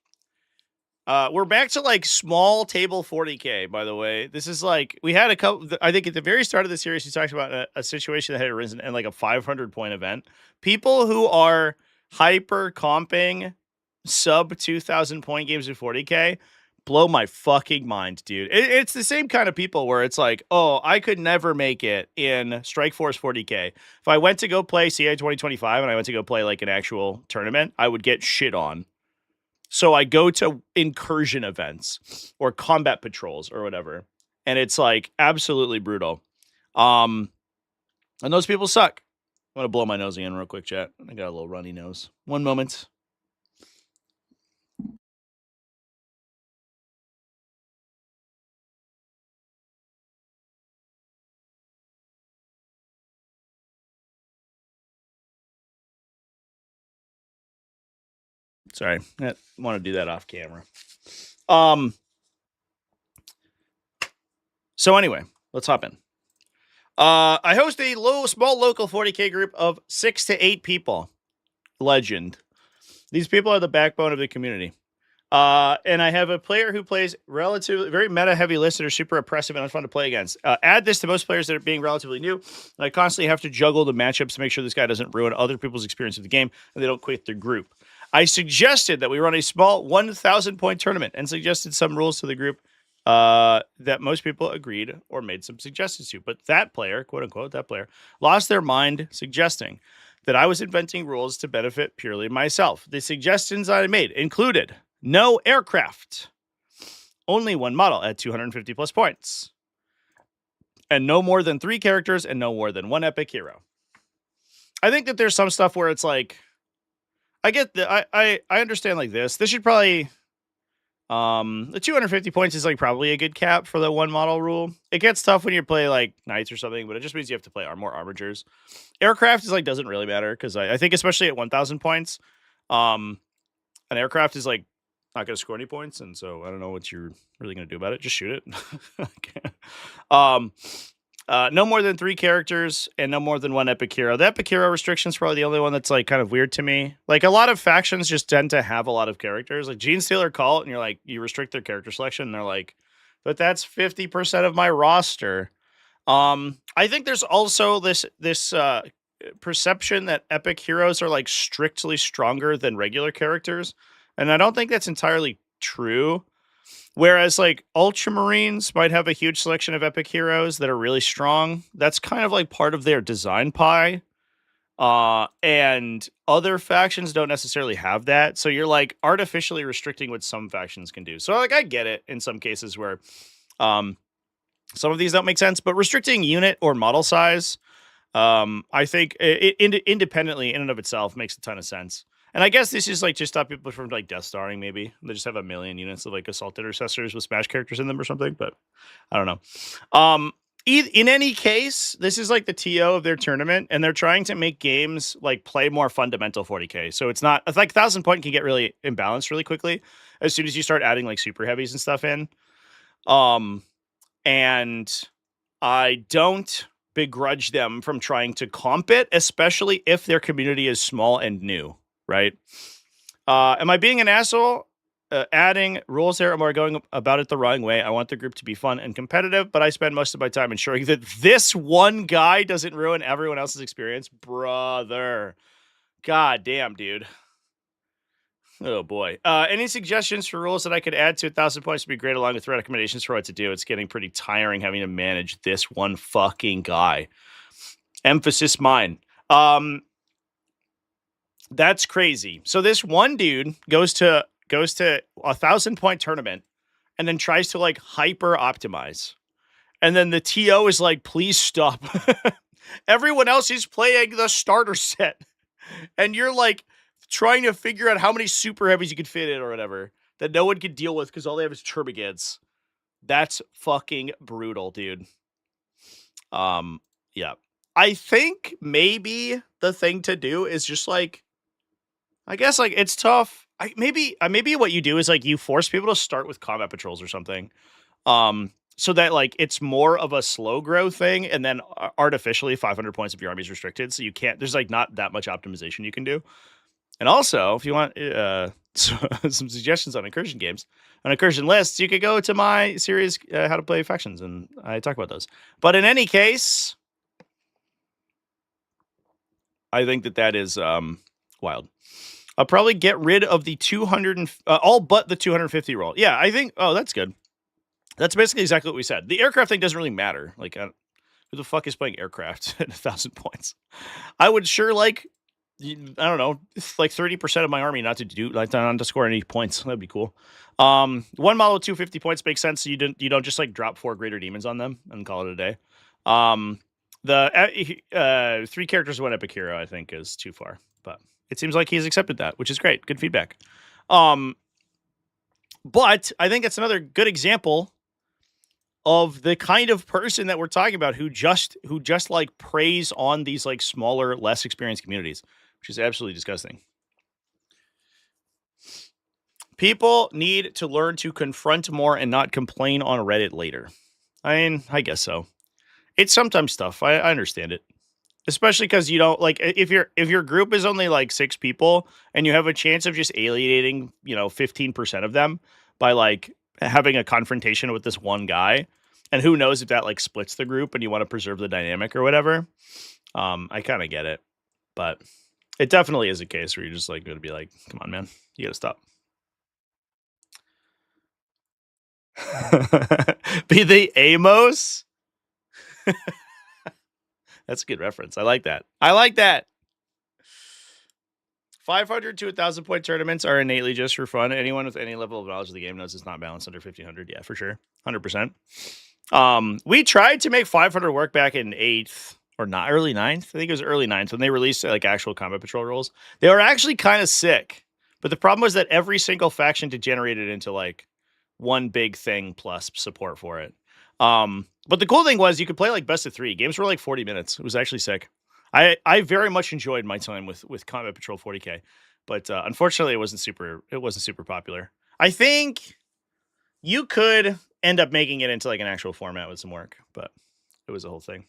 We're back to like small table 40k, by the way. This is like, we had a couple, I think at the very start of the series, we talked about a situation that had arisen in like a 500 point event. People who are hyper comping sub 2000 point games of 40k blow my fucking mind, dude. It's the same kind of people where it's like, oh, I could never make it in Strike Force 40k. If I went to go play CA 2025 and I went to go play like an actual tournament, I would get shit on. So I go to incursion events or combat patrols or whatever, and it's like absolutely brutal. And those people suck. I'm gonna blow my nose again real quick, chat. I got a little runny nose. One moment. Sorry, I want to do that off camera. So anyway, let's hop in. I host a small local 40k group of 6 to 8 people. Legend. These people are the backbone of the community. And I have a player who plays relatively very meta heavy list that are super oppressive and unfun to play against. Add this to most players that are being relatively new. And I constantly have to juggle the matchups to make sure this guy doesn't ruin other people's experience of the game and they don't quit their group. I suggested that we run a small 1,000 point tournament and suggested some rules to the group that most people agreed or made some suggestions to. But that player, quote unquote, that player, lost their mind suggesting that I was inventing rules to benefit purely myself. The suggestions I made included no aircraft, only one model at 250 plus points, and no more than 3 characters and no more than 1 epic hero. I think that there's some stuff where it's like, I get I understand like this. This should probably, the 250 points is like probably a good cap for the 1 model rule. It gets tough when you play like knights or something, but it just means you have to play more armigers. Aircraft is like, doesn't really matter because I think especially at 1,000 points, an aircraft is like not going to score any points, and so I don't know what you're really going to do about it. Just shoot it. No more than 3 characters and no more than 1 epic hero. The epic hero restriction is probably the only one that's like kind of weird to me. Like a lot of factions just tend to have a lot of characters. Like Gene Stealer Cult, and you're like, you restrict their character selection, and they're like, but that's 50% of my roster. I think there's also this perception that epic heroes are like strictly stronger than regular characters. And I don't think that's entirely true. Whereas like Ultramarines might have a huge selection of epic heroes that are really strong. That's kind of like part of their design pie. And other factions don't necessarily have that. So you're like artificially restricting what some factions can do. So like I get it in some cases where some of these don't make sense, but restricting unit or model size, I think independently in and of itself makes a ton of sense. And I guess this is like just stop people from like Death Starring, maybe. They just have a million units of like assault intercessors with smash characters in them or something, but I don't know. In any case, this is like the TO of their tournament, and they're trying to make games like play more fundamental 40k. So it's like 1,000 point can get really imbalanced really quickly as soon as you start adding like super heavies and stuff in. And I don't begrudge them from trying to comp it, especially if their community is small and new. Right? Am I being an asshole? Adding rules there, or am I going about it the wrong way? I want the group to be fun and competitive, but I spend most of my time ensuring that this one guy doesn't ruin everyone else's experience. Brother. God damn, dude. Oh, boy. Any suggestions for rules that I could add to 1,000 points would be great, along with recommendations for what to do. It's getting pretty tiring having to manage this one fucking guy. Emphasis mine. That's crazy. So this one dude goes to 1,000 point tournament and then tries to like hyper optimize. And then the TO is like, please stop. Everyone else is playing the starter set. And you're like trying to figure out how many super heavies you could fit in or whatever that no one could deal with because all they have is Termagants. That's fucking brutal, dude. Yeah. I think maybe the thing to do is just like, I guess like it's tough. maybe what you do is like you force people to start with combat patrols or something, so that like it's more of a slow grow thing, and then artificially 500 points of your army is restricted, so you can't. There's like not that much optimization you can do. And also, if you want some suggestions on incursion games, on incursion lists, you could go to my series, How to Play Factions, and I talk about those. But in any case, I think that is wild. I'll probably get rid of the 200 all but the 250 roll. Yeah, I think. Oh, that's good. That's basically exactly what we said. The aircraft thing doesn't really matter. Like, who the fuck is playing aircraft at 1,000 points? I would sure like. I don't know, like 30% of my army not to score any points. That'd be cool. One model with 250 points makes sense. So you don't just like drop 4 greater demons on them and call it a day. The 3 characters, 1 epic hero, I think is too far, but it seems like he's accepted that, which is great. Good feedback. But I think it's another good example of the kind of person that we're talking about who just like preys on these like smaller, less experienced communities, which is absolutely disgusting. People need to learn to confront more and not complain on Reddit later. I mean, I guess so. It's sometimes tough. I understand it. Especially because you don't like if your group is only like 6 people and you have a chance of just alienating, 15% of them by like having a confrontation with this one guy. And who knows if that like splits the group and you want to preserve the dynamic or whatever. I kind of get it. But it definitely is a case where you're just like going to be like, come on, man, you got to stop. Be the Amos? That's a good reference. I like that. 500 to 1,000 point tournaments are innately just for fun. Anyone with any level of knowledge of the game knows it's not balanced under 1,500. Yeah, for sure. 100%. We tried to make 500 work back in 8th or not early 9th. I think it was early 9th when they released like actual combat patrol rules. They were actually kind of sick. But the problem was that every single faction degenerated into like one big thing plus support for it. But the cool thing was you could play like best of 3. Games were like 40 minutes. It was actually sick. I very much enjoyed my time with Combat Patrol 40k, but unfortunately it wasn't super popular. I think you could end up making it into like an actual format with some work, but it was a whole thing.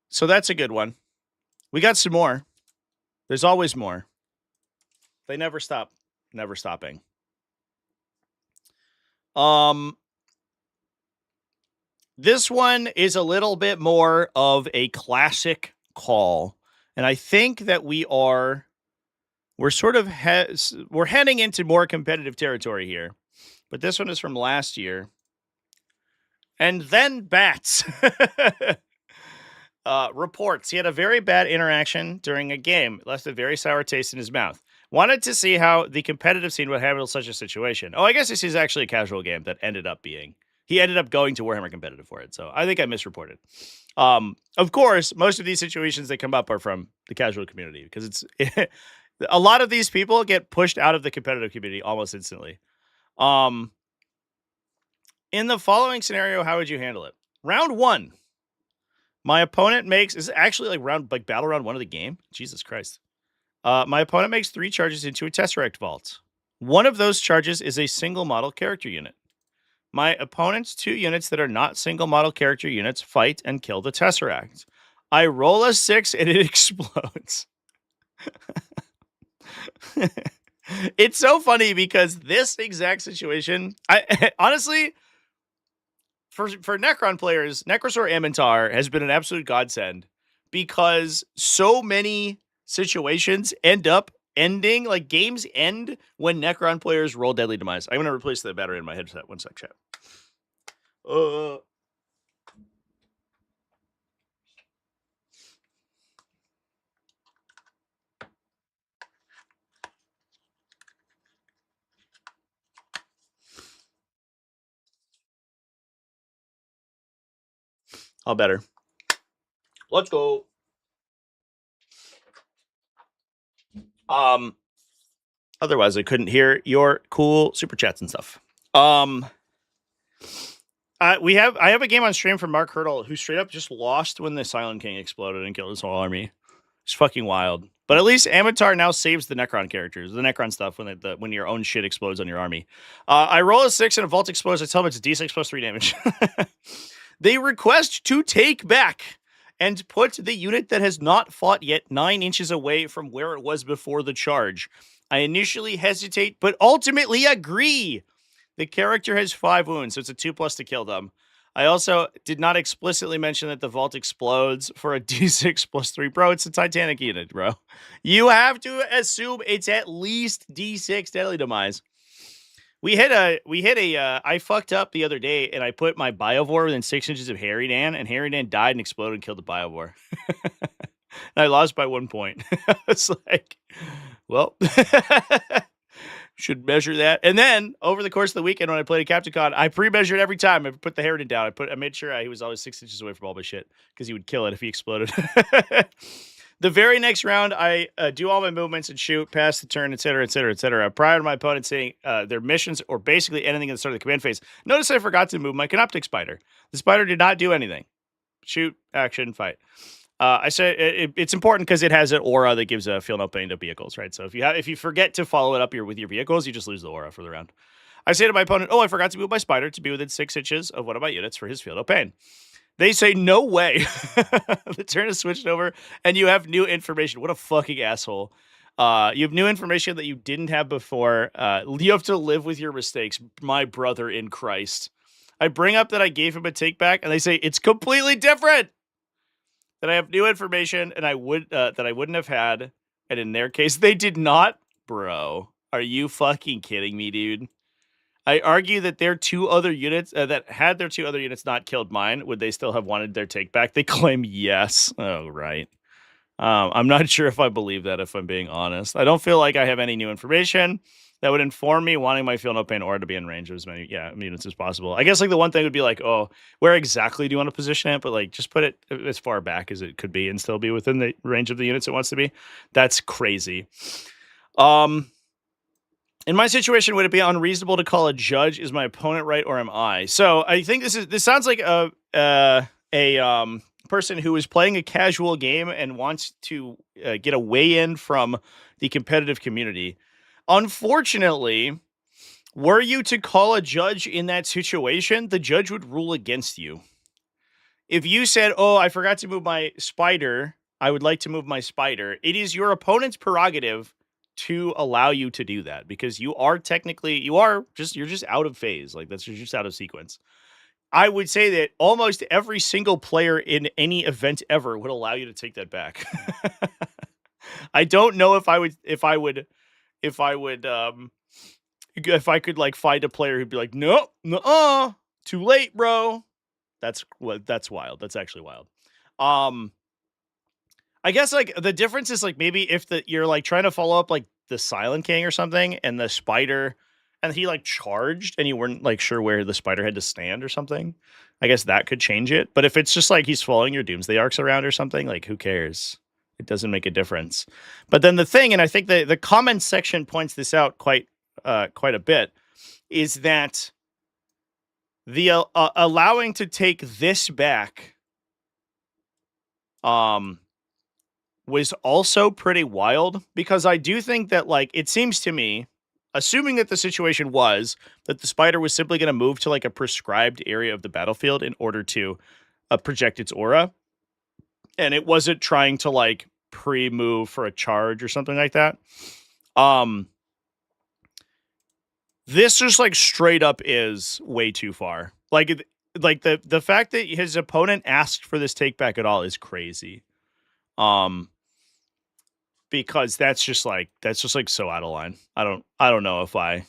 So that's a good one. We got some more. There's always more. They never stop. Never stopping. This one is a little bit more of a classic call. And I think that we're heading into more competitive territory here. But this one is from last year. And then Bats reports he had a very bad interaction during a game. It left a very sour taste in his mouth. Wanted to see how the competitive scene would handle such a situation. Oh, I guess this is actually a casual game that ended up being. He ended up going to Warhammer Competitive for it. So I think I misreported. Of course, most of these situations that come up are from the casual community because it's a lot of these people get pushed out of the competitive community almost instantly. In the following scenario, how would you handle it? Round 1. My opponent makes is actually like battle round 1 of the game. Jesus Christ. My opponent makes 3 charges into a Tesseract vault. One of those charges is a single model character unit. My opponent's 2 units that are not single model character units fight and kill the Tesseract. I roll a 6 and it explodes. It's so funny because this exact situation, I honestly, for Necron players, Necrosaur Amintar has been an absolute godsend because so many situations end up ending, like games end when Necron players roll Deadly Demise. I'm going to replace the battery in my headset. One sec, chat. All better. Let's go. Otherwise I couldn't hear your cool super chats and stuff. I have a game on stream from Mark Hurdle who straight up just lost when the Silent King exploded and killed his whole army. It's fucking wild. But at least Amatar now saves the Necron characters, the Necron stuff when your own shit explodes on your army. I roll a 6 and a Vault explodes. I tell them it's D6 plus 3 damage. They request to take back and put the unit that has not fought yet 9 inches away from where it was before the charge. I initially hesitate, but ultimately agree. The character has 5 wounds, so it's a 2+ to kill them. I also did not explicitly mention that the vault explodes for a D6 plus 3. Bro, it's a Titanic unit, bro. You have to assume it's at least D6 deadly demise. I fucked up the other day and I put my Biovore within 6 inches of Harridan, and Harridan died and exploded and killed the Biovore. And I lost by 1 point. It's like, well, should measure that. And then over the course of the weekend, when I played a Capticon, I pre-measured every time. I put the Harridan down. I made sure he was always 6 inches away from all my shit because he would kill it if he exploded. The very next round, I do all my movements and shoot, pass the turn, etc., etc., etc. Prior to my opponent saying their missions or basically anything at the start of the command phase, notice I forgot to move my Canoptic Spider. The Spider did not do anything. Shoot, action, fight. I said it's important because it has an aura that gives a feel no pain to vehicles, right? So if you forget to follow it up with your vehicles, you just lose the aura for the round. I say to my opponent, "Oh, I forgot to move my Spider to be within 6 inches of one of my units for his feel no pain." They say, "No way." The turn is switched over, and you have new information. What a fucking asshole. You have new information that you didn't have before. You have to live with your mistakes, my brother in Christ. I bring up that I gave him a take back, and they say, it's completely different. That I have new information, and I wouldn't have had. And in their case, they did not. Bro, are you fucking kidding me, dude? I argue that their 2 other units that had their 2 other units not killed mine, would they still have wanted their take back? They claim yes. Oh, right. I'm not sure if I believe that, if I'm being honest. I don't feel like I have any new information that would inform me wanting my feel no pain aura to be in range of as many units as possible. I guess like the one thing would be like, oh, where exactly do you want to position it? But like just put it as far back as it could be and still be within the range of the units it wants to be. That's crazy. In my situation, would it be unreasonable to call a judge? Is my opponent right or am I? So I think this sounds like a person who is playing a casual game and wants to get a weigh-in from the competitive community. Unfortunately, were you to call a judge in that situation, the judge would rule against you. If you said, "Oh, I forgot to move my Spider. I would like to move my Spider," it is your opponent's prerogative to allow you to do that because you're just out of phase. Like you're just out of sequence. I would say that almost every single player in any event ever would allow you to take that back. I don't know if I could like find a player who'd be like, "No, too late, bro." That's wild. That's actually wild. I guess like the difference is like maybe if you're like trying to follow up like the Silent King or something and the Spider and he like charged and you weren't like sure where the Spider had to stand or something. I guess that could change it. But if it's just like he's following your Doomsday Arcs around or something, like who cares? It doesn't make a difference. But then the thing, and I think the comments section points this out quite a bit, is that the allowing to take this back was also pretty wild because I do think that like it seems to me, assuming that the situation was that the Spider was simply going to move to like a prescribed area of the battlefield in order to project its aura, and it wasn't trying to like pre-move for a charge or something like that. This just like straight up is way too far. Like the fact that his opponent asked for this take back at all is crazy. Because that's just like so out of line. I don't know if I'm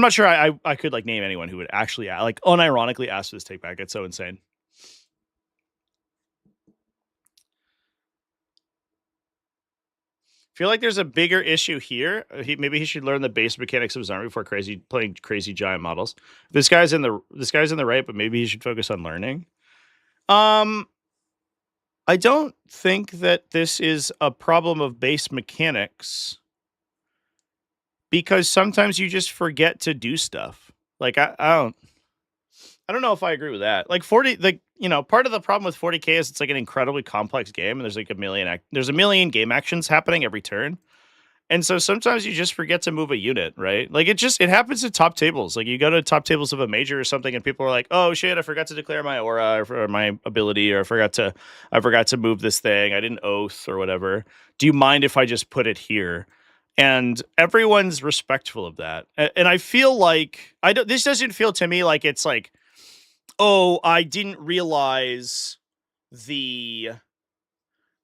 not sure I could like name anyone who would actually like unironically ask for this take back. It's so insane. Feel like there's a bigger issue here. Maybe he should learn the base mechanics of his army before playing crazy giant models. This guy's in the right, but maybe he should focus on learning. I don't think that this is a problem of base mechanics because sometimes you just forget to do stuff. Like I don't I don't know if I agree with that. Like 40, part of the problem with 40k is it's like an incredibly complex game, and there's like a million game actions happening every turn. And so sometimes you just forget to move a unit, right? Like it happens at top tables. Like you go to top tables of a major or something, and people are like, "Oh shit, I forgot to declare my aura or my ability, or I forgot to move this thing. I didn't oath or whatever. Do you mind if I just put it here?" And everyone's respectful of that. And I feel like this doesn't feel to me like it's like, "Oh, I didn't realize the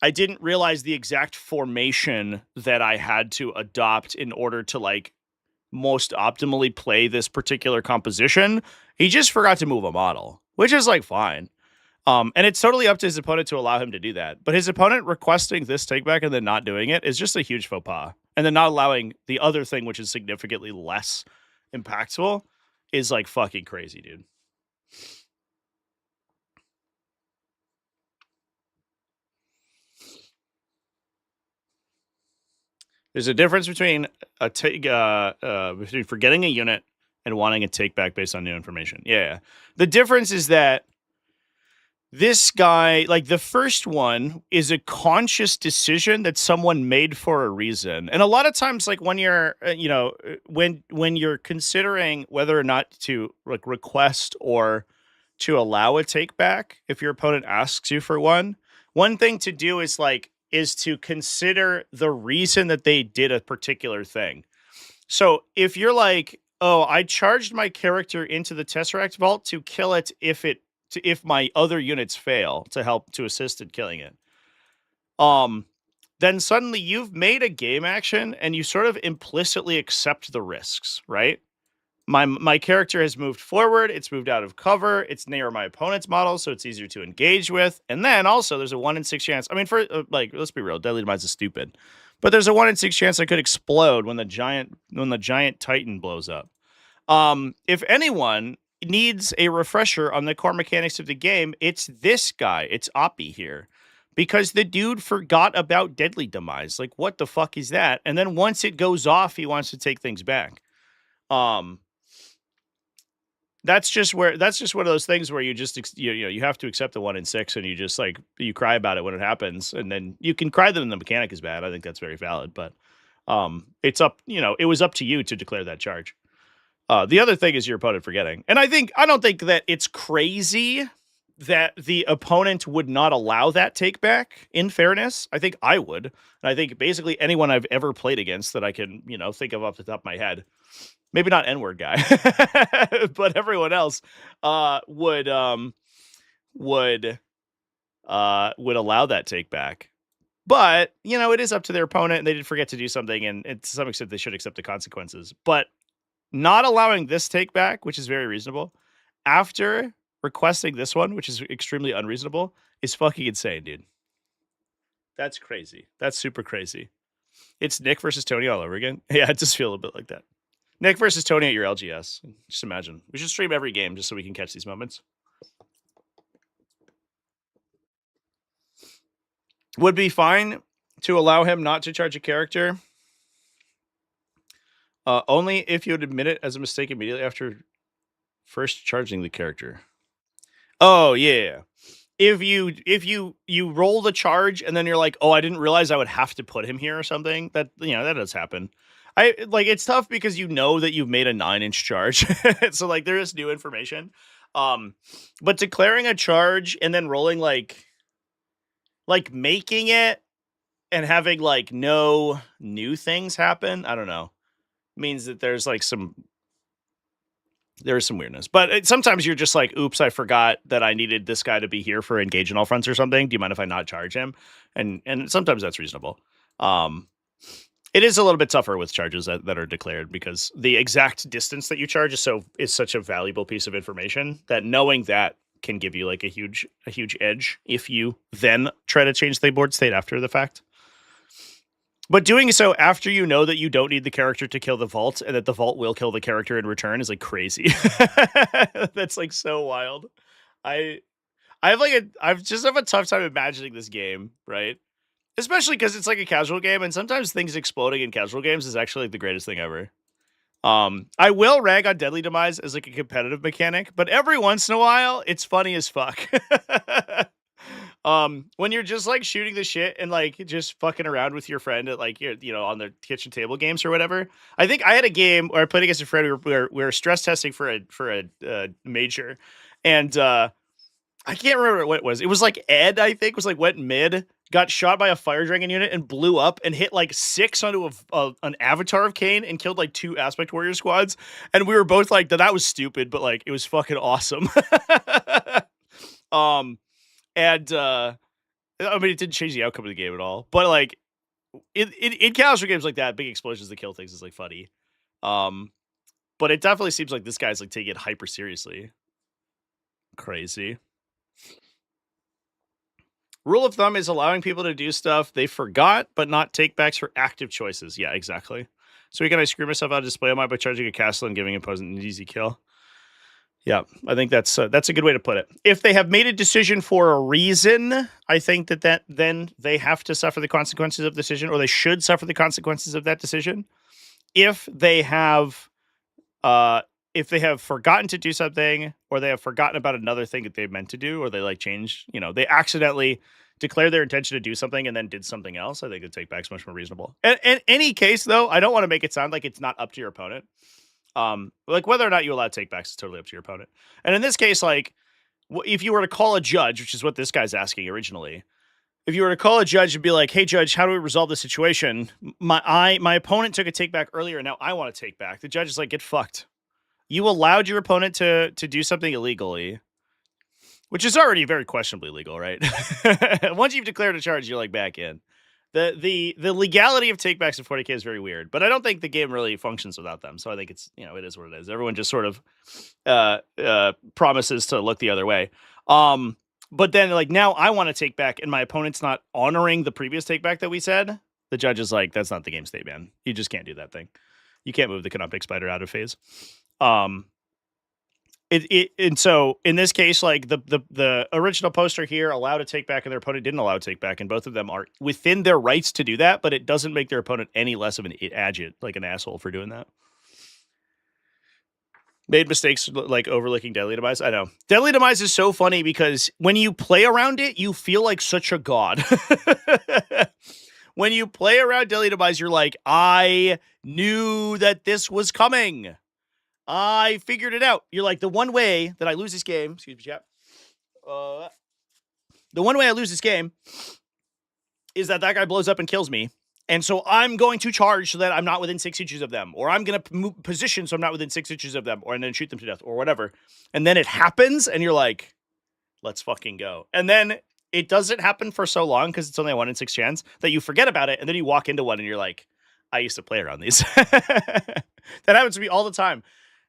exact formation that I had to adopt in order to like most optimally play this particular composition." He just forgot to move a model, which is like fine. And it's totally up to his opponent to allow him to do that. But his opponent requesting this takeback and then not doing it is just a huge faux pas. And then not allowing the other thing, which is significantly less impactful, is like fucking crazy, dude. There's a difference between between forgetting a unit and wanting a take back based on new information. Yeah. The difference is that this guy, like the first one, is a conscious decision that someone made for a reason. And a lot of times, like when you're, when you're considering whether or not to like request or to allow a take back, if your opponent asks you for one thing to do is to consider the reason that they did a particular thing. So if you're like, "Oh, I charged my character into the Tesseract Vault to kill it if my other units fail to assist in killing it," then suddenly you've made a game action and you sort of implicitly accept the risks, right? My character has moved forward. It's moved out of cover. It's near my opponent's model, so it's easier to engage with. And then also, there's a 1 in 6 chance. I mean, let's be real, Deadly Demise is stupid, but there's a 1 in 6 chance I could explode when the giant Titan blows up. If anyone needs a refresher on the core mechanics of the game, it's this guy. It's Oppie here. Because the dude forgot about Deadly Demise. Like, what the fuck is that? And then once it goes off, he wants to take things back. That's just one of those things where you just you have to accept the 1 in 6, and you just like you cry about it when it happens, and then you can cry that the mechanic is bad. I think that's very valid, but it's up, it was up to you to declare that charge. The other thing is your opponent forgetting, and I don't think that it's crazy that the opponent would not allow that take back. In fairness, I think I would, and I think basically anyone I've ever played against that I can think of off the top of my head. Maybe not N-word guy, but everyone else would allow that take back. But it is up to their opponent, and they did forget to do something, and to some extent they should accept the consequences. But not allowing this take back, which is very reasonable, after requesting this one, which is extremely unreasonable, is fucking insane, dude. That's crazy. That's super crazy. It's Nick versus Tony all over again. Yeah, I just feel a bit like that. Nick versus Tony at your LGS. Just imagine. We should stream every game just so we can catch these moments. Would be fine to allow him not to charge a character. Only if you would admit it as a mistake immediately after first charging the character. Oh, yeah. If you roll the charge and then you're like, "Oh, I didn't realize I would have to put him here," or something, that that does happen. It's tough because that you've made a 9-inch charge. So like there is new information. But declaring a charge and then rolling like making it and having like no new things happen, I don't know, means that there's some weirdness. But sometimes you're just like, "Oops, I forgot that I needed this guy to be here for engage in all fronts or something. Do you mind if I not charge him?" And sometimes that's reasonable. It is a little bit tougher with charges that are declared because the exact distance that you charge is such a valuable piece of information that knowing that can give you like a huge edge if you then try to change the board state after the fact. But doing so after you know that you don't need the character to kill the vault and that the vault will kill the character in return is like crazy. That's like so wild. I just have a tough time imagining this game, right? Especially because it's like a casual game, and sometimes things exploding in casual games is actually like the greatest thing ever. I will rag on Deadly Demise as like a competitive mechanic, but every once in a while, it's funny as fuck. When you're just like shooting the shit and like just fucking around with your friend at like on the kitchen table games or whatever. I think I had a game where I played against a friend. We were stress testing for a major, and I can't remember what it was. It was like Ed, I think, was like went mid, got shot by a fire dragon unit and blew up and hit like 6 onto an avatar of Kane and killed like 2 aspect warrior squads. And we were both like, that was stupid, but like it was fucking awesome. And I mean, it didn't change the outcome of the game at all. But like in casual games like that, big explosions that kill things is like funny. But it definitely seems like this guy's like taking it hyper seriously. Crazy. Rule of thumb is allowing people to do stuff they forgot, but not takebacks for active choices. Yeah, exactly. So can I screw myself out of display by charging a castle and giving opponent an easy kill? Yeah, I think that's a good way to put it. If they have made a decision for a reason, I think that then they have to suffer the consequences of the decision, or they should suffer the consequences of that decision. If they have forgotten to do something, or they have forgotten about another thing that they meant to do, or they like change, they accidentally declare their intention to do something and then did something else, I think the takeback's much more reasonable. And in any case, though, I don't want to make it sound like it's not up to your opponent. Like whether or not you allow takebacks is totally up to your opponent. And in this case, like if you were to call a judge, which is what this guy's asking originally, if you were to call a judge and be like, "Hey, judge, how do we resolve this situation? My opponent took a takeback earlier, and now I want to take back." The judge is like, "Get fucked. You allowed your opponent to do something illegally, which is already very questionably legal, right?" Once you've declared a charge, you're like back in. The legality of takebacks in 40k is very weird, but I don't think the game really functions without them. So I think it's it is what it is. Everyone just sort of promises to look the other way. But then like now I want to take back, and my opponent's not honoring the previous takeback that we said. The judge is like, "That's not the game state, man. You just can't do that thing. You can't move the canoptic spider out of phase." And so in this case, like the original poster here allowed a take back and their opponent didn't allow a take back, and both of them are within their rights to do that, but it doesn't make their opponent any less of an agit, like an asshole for doing that. Made mistakes like overlooking Deadly Demise. I know. Deadly Demise is so funny because when you play around it, you feel like such a god. When you play around Deadly Demise, you're like, I knew that this was coming. I figured it out. You're like, the one way that I lose this game, excuse me, chat. The one way I lose this game is that guy blows up and kills me. And so I'm going to charge so that I'm not within 6 inches of them, or I'm going to move position so I'm not within 6 inches of them, and then shoot them to death, or whatever. And then it happens, and you're like, let's fucking go. And then it doesn't happen for so long because it's only a 1 in 6 chance that you forget about it, and then you walk into one and you're like, I used to play around these. That happens to me all the time.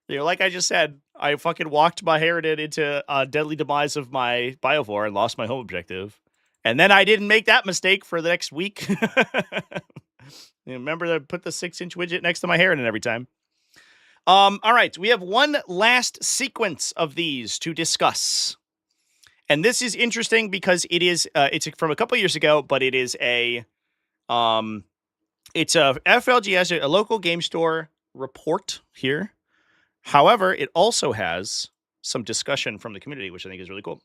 Like I just said, I fucking walked my Harridan into a Deadly Demise of my Biovore and lost my home objective. And then I didn't make that mistake for the next week. Remember to put the 6-inch widget next to my Harridan every time. All right, we have one last sequence of these to discuss. And this is interesting because it is it's from a couple years ago, but it is it's a FLGS, a local game store report here. However, it also has some discussion from the community, which I think is really cool.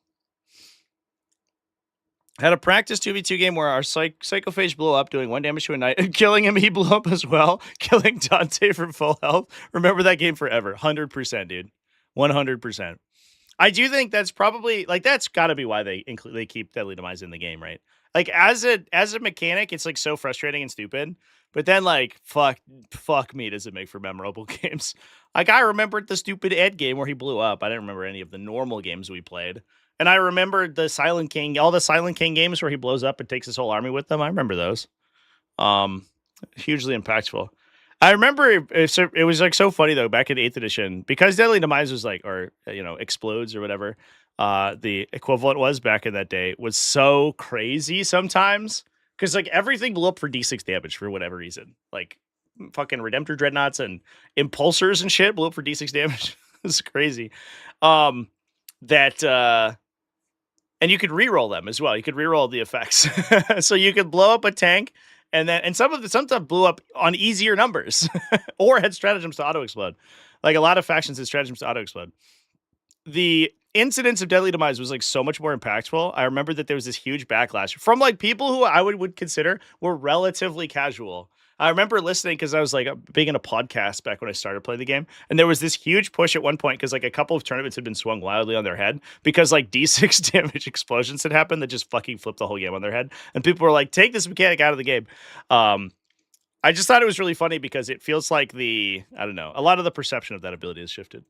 Had a practice 2v2 game where our Psychophage blew up, doing 1 damage to a knight, and killing him, he blew up as well, killing Dante from full health. Remember that game forever. 100%, dude. 100%. I do think that's probably, like, that's got to be why they keep Deadly Demise in the game, right? Like, as a mechanic, it's, like, so frustrating and stupid. But then, like, fuck me, does it make for memorable games. Like, I remembered the stupid Ed game where he blew up. I didn't remember any of the normal games we played. And I remembered the Silent King, all the Silent King games where he blows up and takes his whole army with them. I remember those. Hugely impactful. I remember it was like so funny though, back in 8th edition, because Deadly Demise was like, or, explodes or whatever, the equivalent was back in that day, was so crazy sometimes. Because like everything blew up for D6 damage for whatever reason. Like fucking Redemptor Dreadnoughts and Impulsors and shit blew up for D6 damage. It's crazy. And you could reroll them as well. You could reroll the effects. So you could blow up a tank and some of the stuff blew up on easier numbers, or had stratagems to auto explode. Like a lot of factions had stratagems to auto explode. The incidence of deadly demise was like so much more impactful. I remember that there was this huge backlash from like people who I would consider were relatively casual. I remember listening because I was like big in a podcast back when I started playing the game, and there was this huge push at one point because like a couple of tournaments had been swung wildly on their head because like D6 damage explosions had happened that just fucking flipped the whole game on their head, and people were like, "Take this mechanic out of the game." I just thought it was really funny because it feels like I don't know, a lot of the perception of that ability has shifted.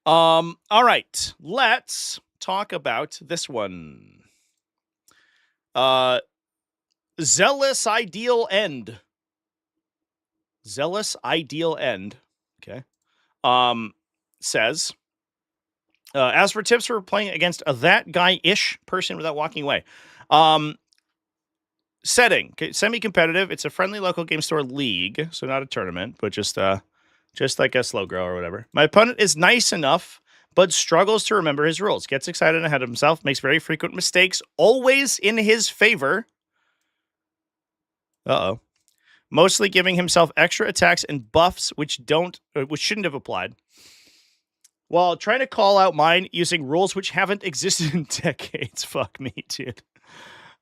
All right, let's talk about this one. Zealous Ideal End. Zealous Ideal End. Okay. Says, as for tips for playing against a that guy-ish person without walking away. Setting, semi-competitive. It's a friendly local game store league, so not a tournament, but just like a slow grow or whatever. My opponent is nice enough, but struggles to remember his rules. Gets excited ahead of himself, makes very frequent mistakes, always in his favor. Uh-oh. Mostly giving himself extra attacks and buffs which shouldn't have applied. While trying to call out mine using rules which haven't existed in decades. Fuck me, dude.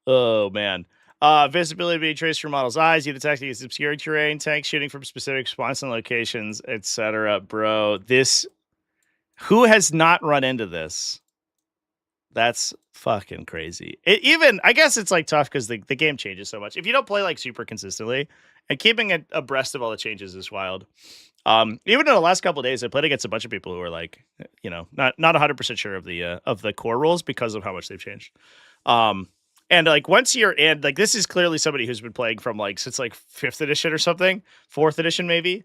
Oh, man. Visibility being traced from models' eyes, you'd attack against obscure terrain, tanks shooting from specific spawns and locations, etc. Bro, who has not run into this? That's fucking crazy. I guess it's like tough because the game changes so much. If you don't play like super consistently, and keeping abreast of all the changes is wild. Even in the last couple of days, I played against a bunch of people who are like, not 100% sure of the core rules because of how much they've changed. And like once you're in, like this is clearly somebody who's been playing from like since like 5th edition or something, 4th edition maybe.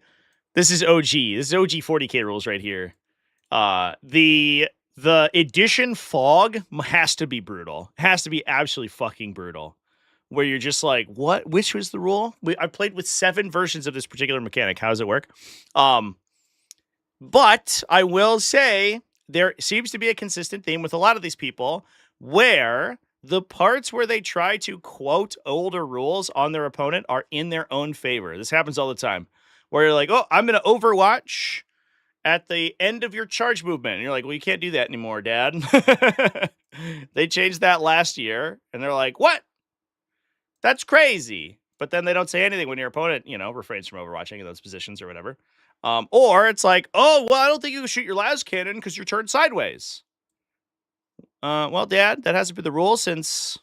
This is OG. This is OG 40k rules right here. The edition fog has to be brutal. Has to be absolutely fucking brutal. Where you're just like, what? Which was the rule? I played with 7 versions of this particular mechanic. How does it work? But I will say there seems to be a consistent theme with a lot of these people where the parts where they try to quote older rules on their opponent are in their own favor. This happens all the time. Where you're like, oh, I'm going to overwatch at the end of your charge movement. And you're like, well, you can't do that anymore, Dad. They changed that last year. And they're like, what? That's crazy. But then they don't say anything when your opponent, refrains from overwatching in those positions or whatever. Or it's like, oh, well, I don't think you can shoot your las cannon because you're turned sideways. Well, Dad, that hasn't been the rule since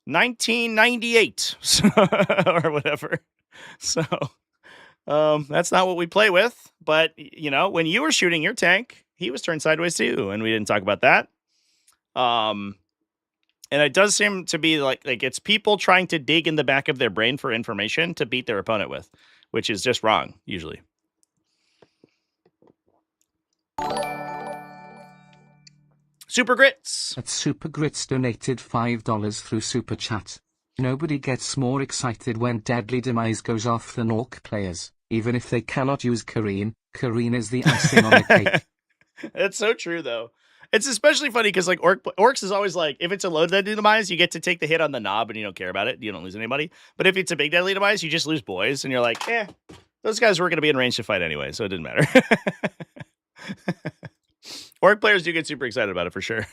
1998 or whatever. So that's not what we play with. But, when you were shooting your tank, he was turned sideways too. And we didn't talk about that. And it does seem to be like it's people trying to dig in the back of their brain for information to beat their opponent with, which is just wrong, usually. Super Grits. At Super Grits donated $5 through Super Chat. Nobody gets more excited when Deadly Demise goes off than orc players. Even if they cannot use Kareen, Kareen is the icing on the cake. That's so true, though. It's especially funny because like orcs is always like, if it's a low deadly demise, you get to take the hit on the knob and you don't care about it. You don't lose anybody. But if it's a big deadly demise, you just lose boys. And you're like, those guys were going to be in range to fight anyway, so it didn't matter. Orc players do get super excited about it for sure.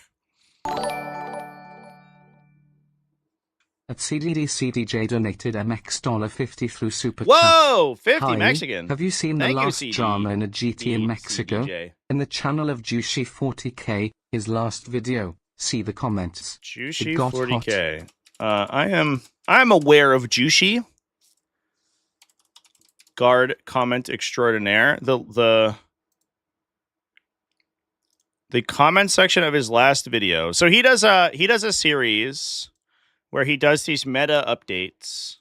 At CDDCDJ donated $50 through Super Chat. Whoa, 50 Hi, Mexican. Have you seen the last drama in a GT in Mexico? CDJ. In the channel of Juicy 40k, his last video. See the comments. Juicy 40k. I'm aware of Juicy. Guard comment extraordinaire. The comment section of his last video. So he does a series where he does these meta updates.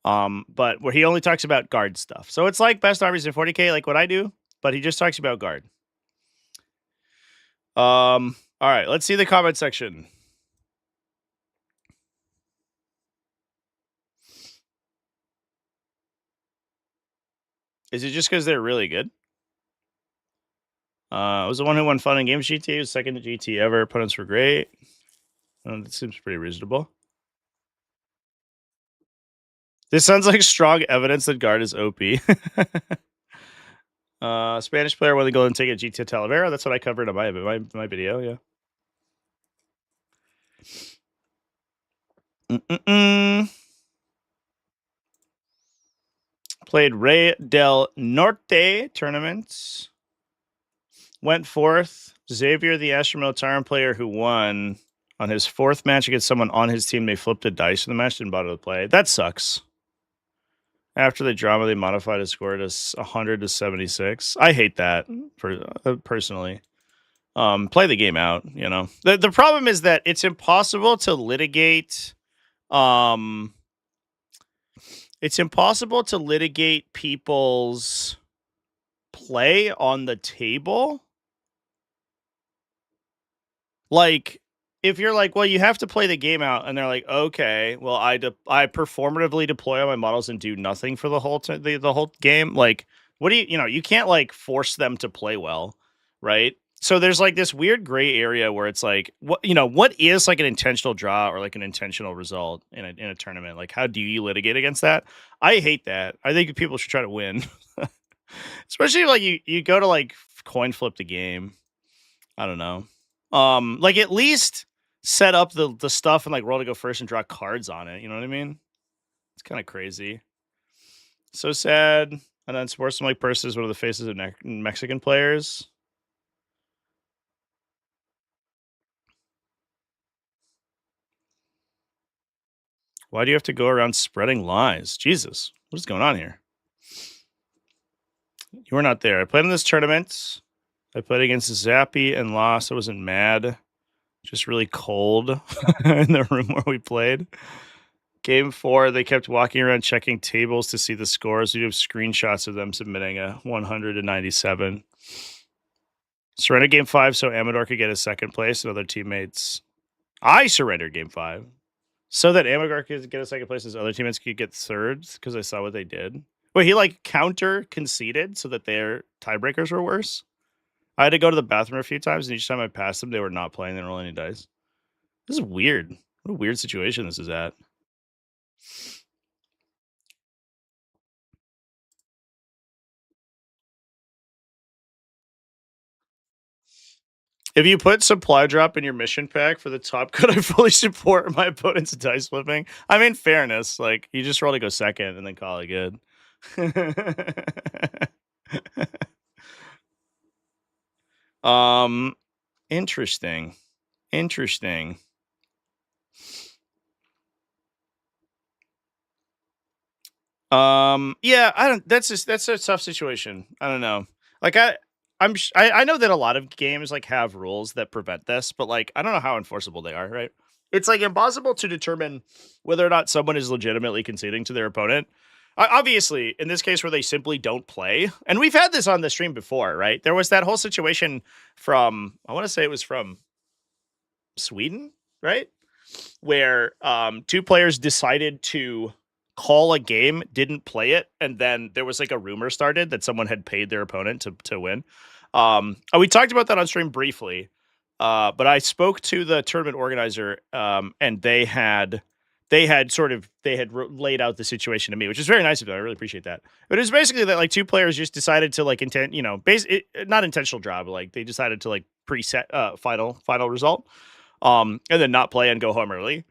But where he only talks about guard stuff. So it's like best armies in 40k, like what I do, but he just talks about guard. All right, let's see the comment section. Is it just because they're really good? I was the one who won fun in games GT. Was second to GT ever. Opponents were great. That seems pretty reasonable. This sounds like strong evidence that guard is OP. Spanish player wanted to go and take a GT Talavera. That's what I covered on my video. Yeah. Played Rey del Norte tournaments. Went fourth. Xavier, the Astro Militarum player who won on his fourth match against someone on his team, they flipped a dice in the match, didn't bother to play. That sucks. After the drama, they modified his score to 100 to 76. I hate that personally. Play the game out, you know. The problem is that it's impossible to litigate. It's impossible to litigate people's play on the table. Like, if you're like, well, you have to play the game out, and they're like, okay, well, I performatively deploy on my models and do nothing for the whole the whole game. Like, what do you can't like force them to play well, right? So there's like this weird gray area where it's like, what is like an intentional draw or like an intentional result in a tournament? Like, how do you litigate against that? I hate that. I think people should try to win, especially if, like you go to like coin flip the game. I don't know. Like at least set up the stuff and like roll to go first and draw cards on it. You know what I mean? It's kind of crazy. So sad. And then Sportsman Like Purse is one of the faces of Mexican players. Why do you have to go around spreading lies? Jesus, what is going on here? You were not there. I played in this tournament. I played against Zappy and lost. I wasn't mad. Just really cold in the room where we played. Game 4, they kept walking around checking tables to see the scores. We have screenshots of them submitting a 197. Surrendered Game 5 so Amador could get his second place and other teammates. I surrendered Game 5 so that Amador could get a second place and his other teammates could get third because I saw what they did. Wait, he like counter conceded so that their tiebreakers were worse? I had to go to the bathroom a few times, and each time I passed them, they were not playing. They didn't roll any dice. This is weird. What a weird situation this is at. If you put supply drop in your mission pack for the top cut, I fully support my opponent's dice flipping. I mean, fairness, like you just roll to go second and then call it good. Interesting. Yeah, I don't. That's a tough situation. I don't know. Like I know that a lot of games like have rules that prevent this, but like I don't know how enforceable they are. Right? It's like impossible to determine whether or not someone is legitimately conceding to their opponent. Obviously, in this case where they simply don't play, and we've had this on the stream before, right? There was that whole situation from I want to say it was from Sweden, right? Where two players decided to call a game, didn't play it, and then there was like a rumor started that someone had paid their opponent to win. We talked about that on stream briefly, but I spoke to the tournament organizer, and they had laid out the situation to me, which is very nice of them. I really appreciate that. But it was basically that like two players just decided to like not intentional draw, but like they decided to like preset final result, and then not play and go home early.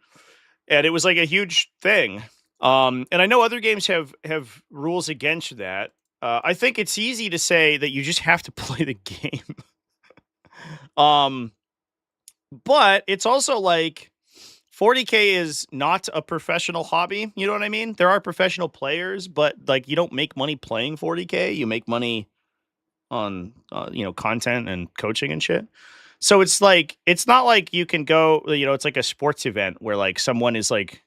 And it was like a huge thing. And I know other games have rules against that. I think it's easy to say that you just have to play the game. But it's also like 40k is not a professional hobby. You know what I mean? There are professional players, but like you don't make money playing 40k. You make money on content and coaching and shit. So it's like it's not like you can go. It's like a sports event where like someone is like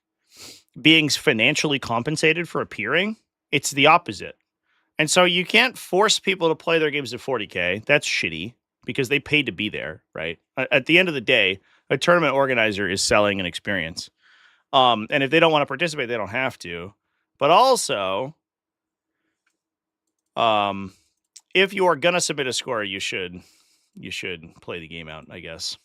being financially compensated for appearing. It's the opposite. And so you can't force people to play their games at 40k. That's shitty because they paid to be there, right? At the end of the day, a tournament organizer is selling an experience. And if they don't want to participate, they don't have to. But also, if you are going to submit a score, you should play the game out, I guess.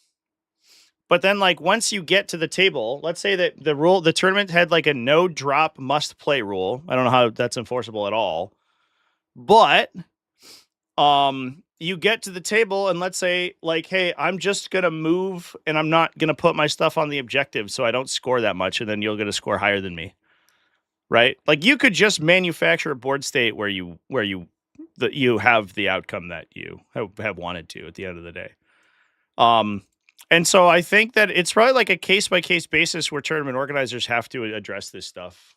But then, like, once you get to the table, let's say that the tournament had like a no drop must play rule. I don't know how that's enforceable at all. But you get to the table and let's say like, hey, I'm just gonna move and I'm not gonna put my stuff on the objective so I don't score that much, and then you're gonna score higher than me. Right? Like you could just manufacture a board state where you have the outcome that you have wanted to at the end of the day. And so I think that it's probably like a case by case basis where tournament organizers have to address this stuff.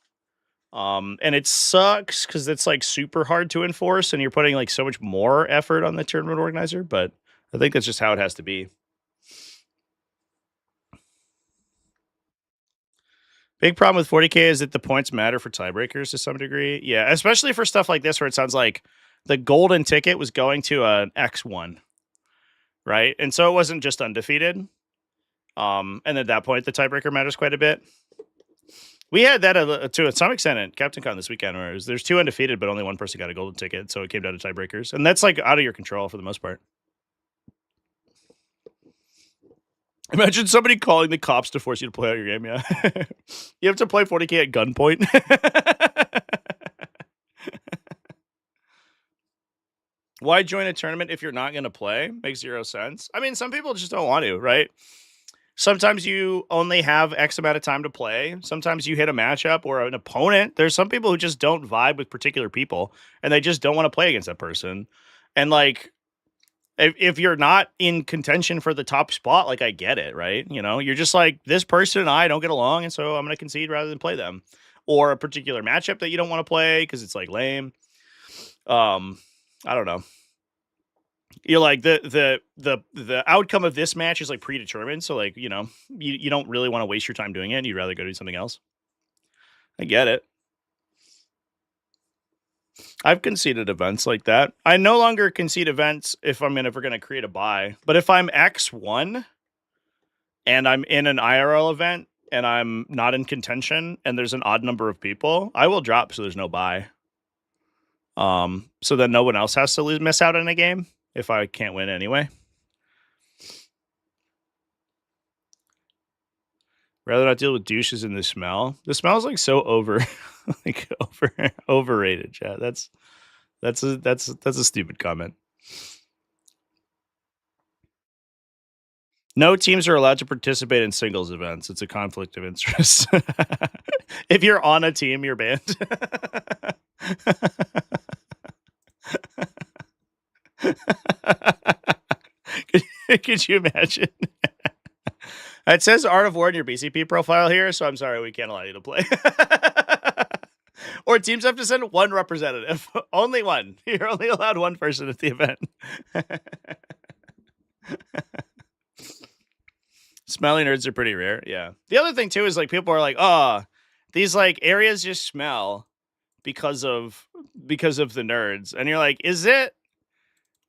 And it sucks because it's like super hard to enforce and you're putting like so much more effort on the tournament organizer, but I think that's just how it has to be. Big problem with 40k is that the points matter for tiebreakers to some degree. Yeah, especially for stuff like this where it sounds like the golden ticket was going to an X1, right? And so it wasn't just undefeated. And at that point, the tiebreaker matters quite a bit. We had that to some extent at Captain Con this weekend, where there's 2 undefeated, but only one person got a golden ticket, so it came down to tiebreakers, and that's like out of your control for the most part. Imagine somebody calling the cops to force you to play out your game. Yeah, you have to play 40k at gunpoint. Why join a tournament if you're not going to play? Makes 0 sense. I mean, some people just don't want to, right? Sometimes you only have X amount of time to play. Sometimes you hit a matchup or an opponent. There's some people who just don't vibe with particular people and they just don't want to play against that person. And like, if you're not in contention for the top spot, like I get it, right? You know, you're just like, this person and I don't get along, and so I'm going to concede rather than play them. Or a particular matchup that you don't want to play because it's like lame. I don't know. You're like the outcome of this match is like predetermined, so like, you know, you don't really want to waste your time doing it. You'd rather go do something else. I get it. I've conceded events like that. I no longer concede events if I'm ever going to create a buy. But if I'm X1 and I'm in an IRL event and I'm not in contention and there's an odd number of people, I will drop so there's no buy. So then no one else has to miss out on a game if I can't win anyway. Rather not deal with douches in the smell. The smell is like so overrated. Yeah, that's a stupid comment. No teams are allowed to participate in singles events. It's a conflict of interest. If you're on a team, you're banned. Could you imagine? It says Art of War in your BCP profile here, so I'm sorry we can't allow you to play. Or teams have to send one representative. Only one. You're only allowed one person at the event. Smelly nerds are pretty rare. Yeah. The other thing too is like people are like, oh, these like areas just smell because of the nerds. And you're like, is it?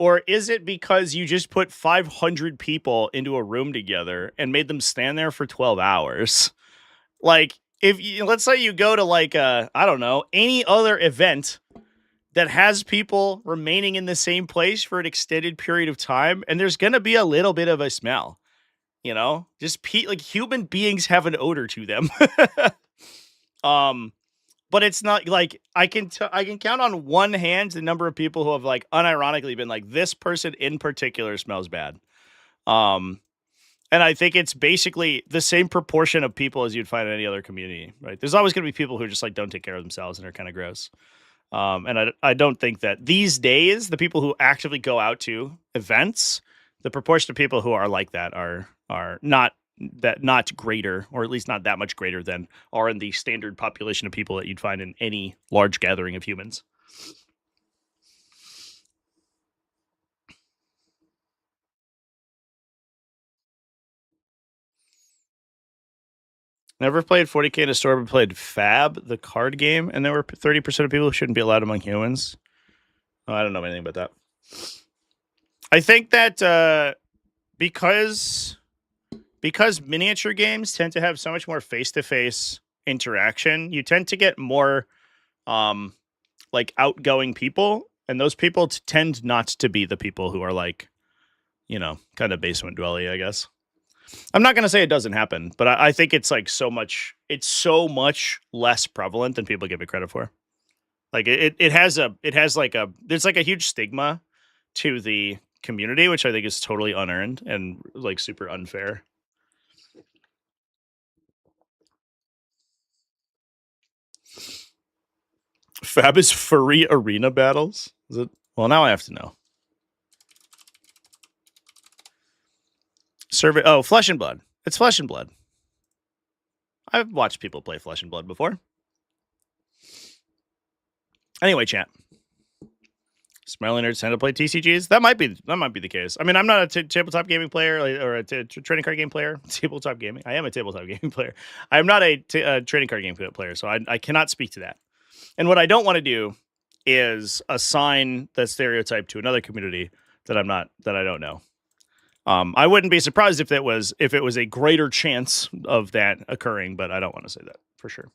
Or is it because you just put 500 people into a room together and made them stand there for 12 hours? Like, if you, let's say you go to like, I don't know, any other event that has people remaining in the same place for an extended period of time, and there's going to be a little bit of a smell, you know, just like human beings have an odor to them. But it's not like I can count on one hand the number of people who have like unironically been like, this person in particular smells bad. And I think it's basically the same proportion of people as you'd find in any other community, right? There's always going to be people who just like don't take care of themselves and are kind of gross. And I don't think that these days the people who actively go out to events, the proportion of people who are like that are not greater, or at least not that much greater than are in the standard population of people that you'd find in any large gathering of humans. Never played 40k in a store, but played Fab, the card game, and there were 30% of people who shouldn't be allowed among humans. Oh, I don't know anything about that. I think that because miniature games tend to have so much more face-to-face interaction, you tend to get more like outgoing people, and those people tend not to be the people who are like, you know, kind of basement dwelly, I guess. I'm not going to say it doesn't happen, but I think it's like so much less prevalent than people give it credit for. Like there's like a huge stigma to the community, which I think is totally unearned and like super unfair. Fab is furry arena battles? Is it? Well, now I have to know. Survey. Oh, Flesh and Blood. It's Flesh and Blood. I've watched people play Flesh and Blood before. Anyway, chat. Smiling nerds tend to play TCGs. That might be the case. I mean, I'm not a tabletop gaming player or a trading card game player. Tabletop gaming. I am a tabletop gaming player. I am not a trading card game player, so I cannot speak to that. And what I don't want to do is assign that stereotype to another community that I don't know. I wouldn't be surprised if it was a greater chance of that occurring, but I don't want to say that for sure.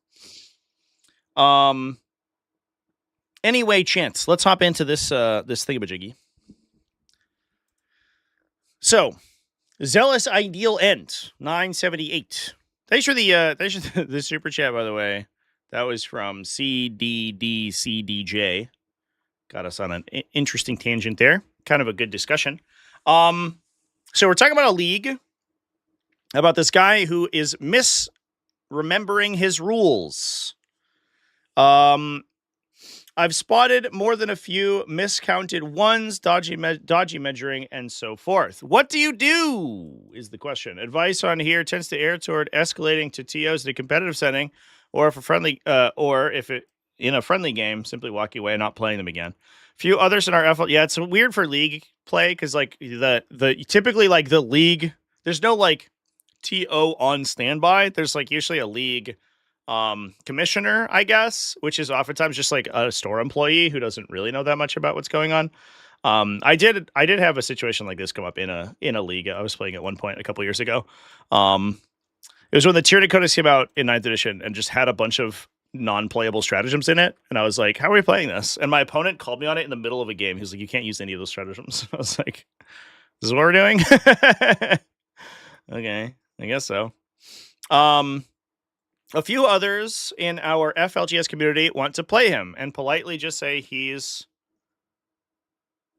Anyway, Chance, let's hop into this thingamajiggy. So, Zealous Ideal End 978. Thanks for the super chat, by the way. That was from CDDCDJ. Got us on an interesting tangent there. Kind of a good discussion. So we're talking about a league about this guy who is misremembering his rules. I've spotted more than a few miscounted ones, dodgy measuring, and so forth. What do you do is the question. Advice on here tends to err toward escalating to TOs in a competitive setting, or if in a friendly game, simply walking away and not playing them again. A few others in our FL. Yeah, it's weird for league play because like the typically like the league, there's no like TO on standby. There's like usually a league commissioner, I guess, which is oftentimes just like a store employee who doesn't really know that much about what's going on. I did have a situation like this come up in a league I was playing at one point a couple years ago. It was when the tier codes came out in 9th edition and just had a bunch of non-playable stratagems in it, and I was like, how are we playing this? And my opponent called me on it in the middle of a game. He was like, you can't use any of those stratagems. I was like, this is what we're doing. Okay, I guess so. A few others in our FLGS community want to play him and politely just say he's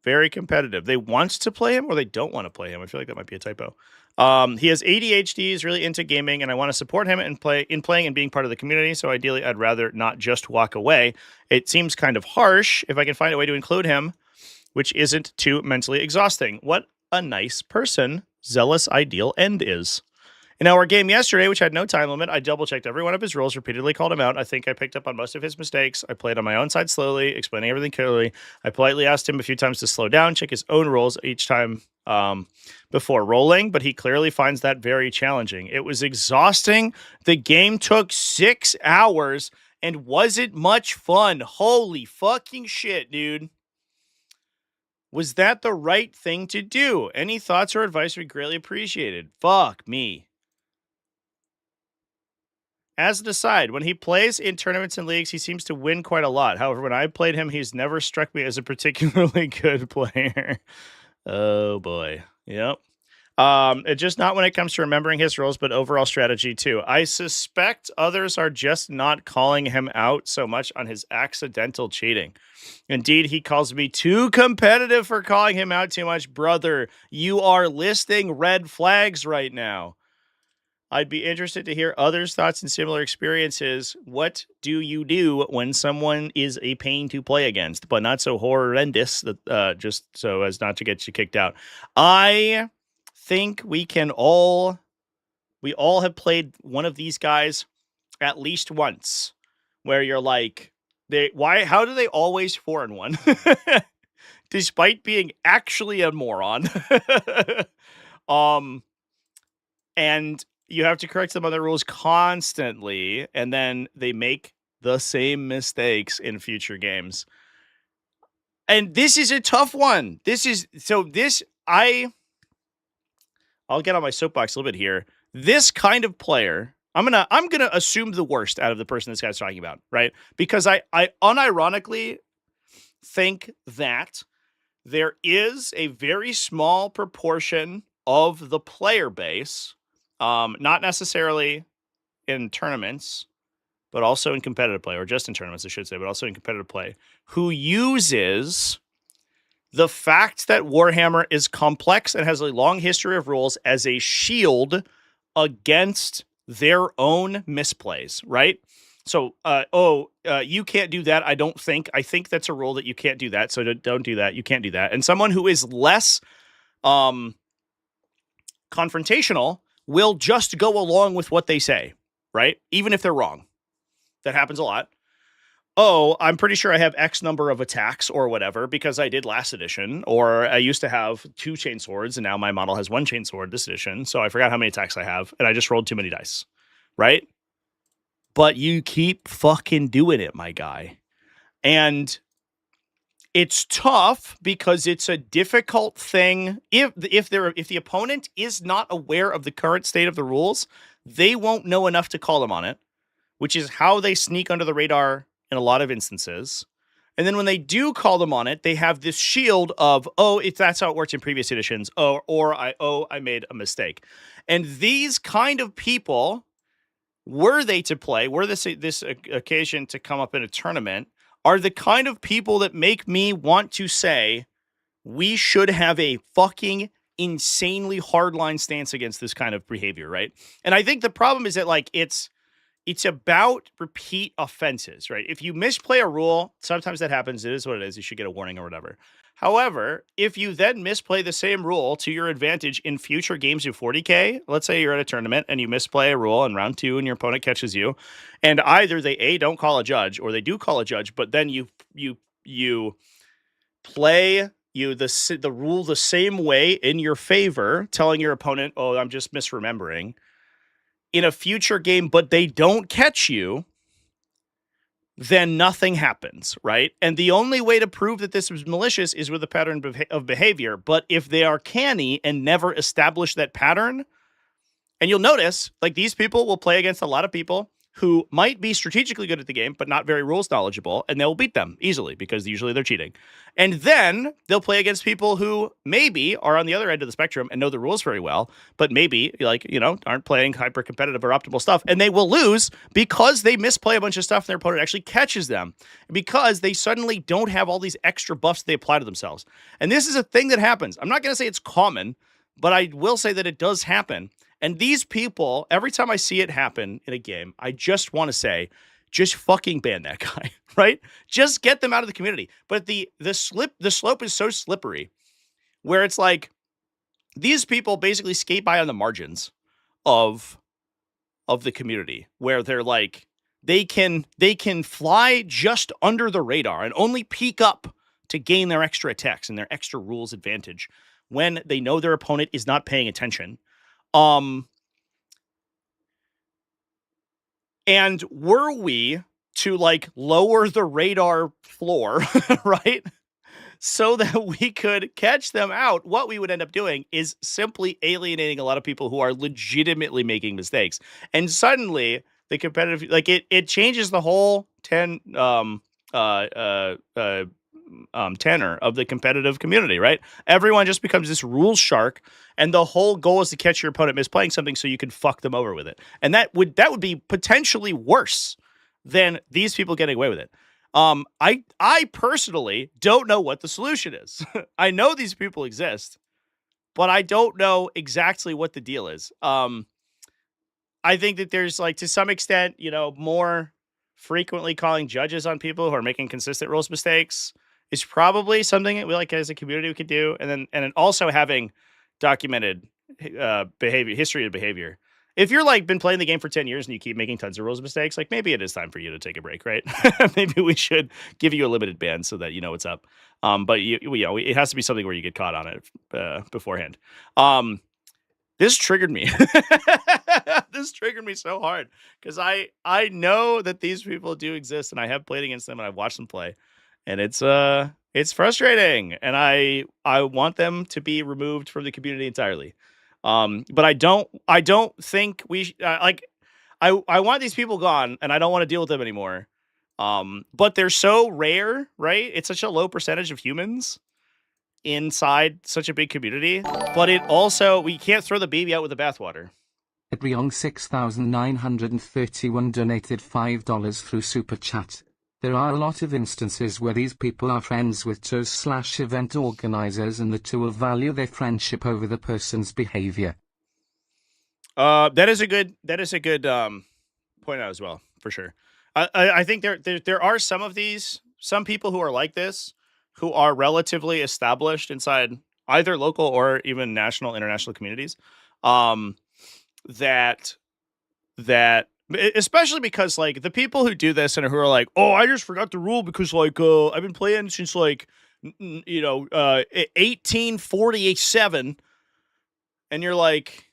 very competitive. They want to play him or they don't want to play him. I feel like that might be a typo. He has ADHD, is really into gaming, and I want to support him in playing and being part of the community. So ideally, I'd rather not just walk away. It seems kind of harsh if I can find a way to include him, which isn't too mentally exhausting. What a nice person Zealous Ideal End is. In our game yesterday, which had no time limit, I double-checked every one of his rules, repeatedly called him out. I think I picked up on most of his mistakes. I played on my own side slowly, explaining everything clearly. I politely asked him a few times to slow down, check his own rules each time before rolling, but he clearly finds that very challenging. It was exhausting. The game took 6 hours and wasn't much fun. Holy fucking shit, dude. Was that the right thing to do? Any thoughts or advice would be greatly appreciated. Fuck me. As an aside, when he plays in tournaments and leagues, he seems to win quite a lot. However, when I played him, he's never struck me as a particularly good player. Oh, boy. Yep. It's just not when it comes to remembering his roles, but overall strategy, too. I suspect others are just not calling him out so much on his accidental cheating. Indeed, he calls me too competitive for calling him out too much. Brother, you are listing red flags right now. I'd be interested to hear others' thoughts and similar experiences. What do you do when someone is a pain to play against, but not so horrendous that just so as not to get you kicked out? I think we all have played one of these guys at least once, where you're like, how do they always 4-1 despite being actually a moron? And you have to correct some other rules constantly, and then they make the same mistakes in future games. And this is a tough one. I'll get on my soapbox a little bit here. This kind of player, I'm gonna assume the worst out of the person this guy's talking about, right? Because I unironically think that there is a very small proportion of the player base Not necessarily in tournaments, but also in competitive play, or just in tournaments, I should say, but also in competitive play, who uses the fact that Warhammer is complex and has a long history of rules as a shield against their own misplays, right? So, you can't do that. I don't think. I think that's a rule that you can't do that. So don't do that. You can't do that. And someone who is less confrontational will just go along with what they say, right? Even if they're wrong. That happens a lot. Oh, I'm pretty sure I have X number of attacks or whatever because I did last edition, or I used to have 2 chain swords and now my model has 1 chain sword this edition. So I forgot how many attacks I have and I just rolled too many dice, right? But you keep fucking doing it, my guy. And it's tough because it's a difficult thing. If the opponent is not aware of the current state of the rules, they won't know enough to call them on it, which is how they sneak under the radar in a lot of instances. And then when they do call them on it, they have this shield of, if that's how it worked in previous editions, I made a mistake. And these kind of people, were they to play, were this occasion to come up in a tournament, are the kind of people that make me want to say, we should have a fucking insanely hardline stance against this kind of behavior, right? And I think the problem is that, like, it's about repeat offenses, right? If you misplay a rule, sometimes that happens. It is what it is. You should get a warning or whatever. However, if you then misplay the same rule to your advantage in future games of 40k, let's say you're at a tournament and you misplay a rule in round 2 and your opponent catches you, and either they don't call a judge or they do call a judge, but then you play the rule the same way in your favor, telling your opponent, "Oh, I'm just misremembering," in a future game, but they don't catch you, then nothing happens, right? And the only way to prove that this was malicious is with a pattern of behavior. But if they are canny and never establish that pattern, and you'll notice, like, these people will play against a lot of people who might be strategically good at the game, but not very rules knowledgeable, and they'll beat them easily because usually they're cheating. And then they'll play against people who maybe are on the other end of the spectrum and know the rules very well, but maybe, like, aren't playing hyper competitive or optimal stuff, and they will lose because they misplay a bunch of stuff and their opponent actually catches them because they suddenly don't have all these extra buffs they apply to themselves. And this is a thing that happens. I'm not going to say it's common, but I will say that it does happen. And these people, every time I see it happen in a game, I just want to say, just fucking ban that guy, right? Just get them out of the community. But the slope is so slippery where it's like these people basically skate by on the margins of the community, where they're like, they can fly just under the radar and only peek up to gain their extra attacks and their extra rules advantage when they know their opponent is not paying attention. And were we to, like, lower the radar floor, right, so that we could catch them out, what we would end up doing is simply alienating a lot of people who are legitimately making mistakes. And suddenly the competitive, like, it changes the whole tenor of the competitive community, right? Everyone just becomes this rules shark, and the whole goal is to catch your opponent misplaying something so you can fuck them over with it. And that would be potentially worse than these people getting away with it. I personally don't know what the solution is. I know these people exist, but I don't know exactly what the deal is. I think that there's, like, to some extent, more frequently calling judges on people who are making consistent rules mistakes is probably something that we, like, as a community, we could do. And then also having documented history of behavior. If you're, like, been playing the game for 10 years and you keep making tons of rules mistakes, like, maybe it is time for you to take a break, right? Maybe we should give you a limited ban so that you know what's up. But it has to be something where you get caught on it beforehand. This triggered me. This triggered me so hard because I know that these people do exist, and I have played against them and I've watched them play, and it's frustrating, and I want them to be removed from the community entirely. But I don't think we I want these people gone, and I don't want to deal with them anymore. But they're so rare, right? It's such a low percentage of humans inside such a big community, but it also, we can't throw the baby out with the bathwater. At Ryong 6931 donated $5 through Super Chat. There are a lot of instances where these people are friends with toes/event organizers and the two will value their friendship over the person's behavior. That is a good point out as well, for sure. I think there are some people who are like this, who are relatively established inside either local or even national, international communities. That especially because like the people who do this and who are like, oh, I just forgot the rule because like I've been playing since like 1847, and you're like,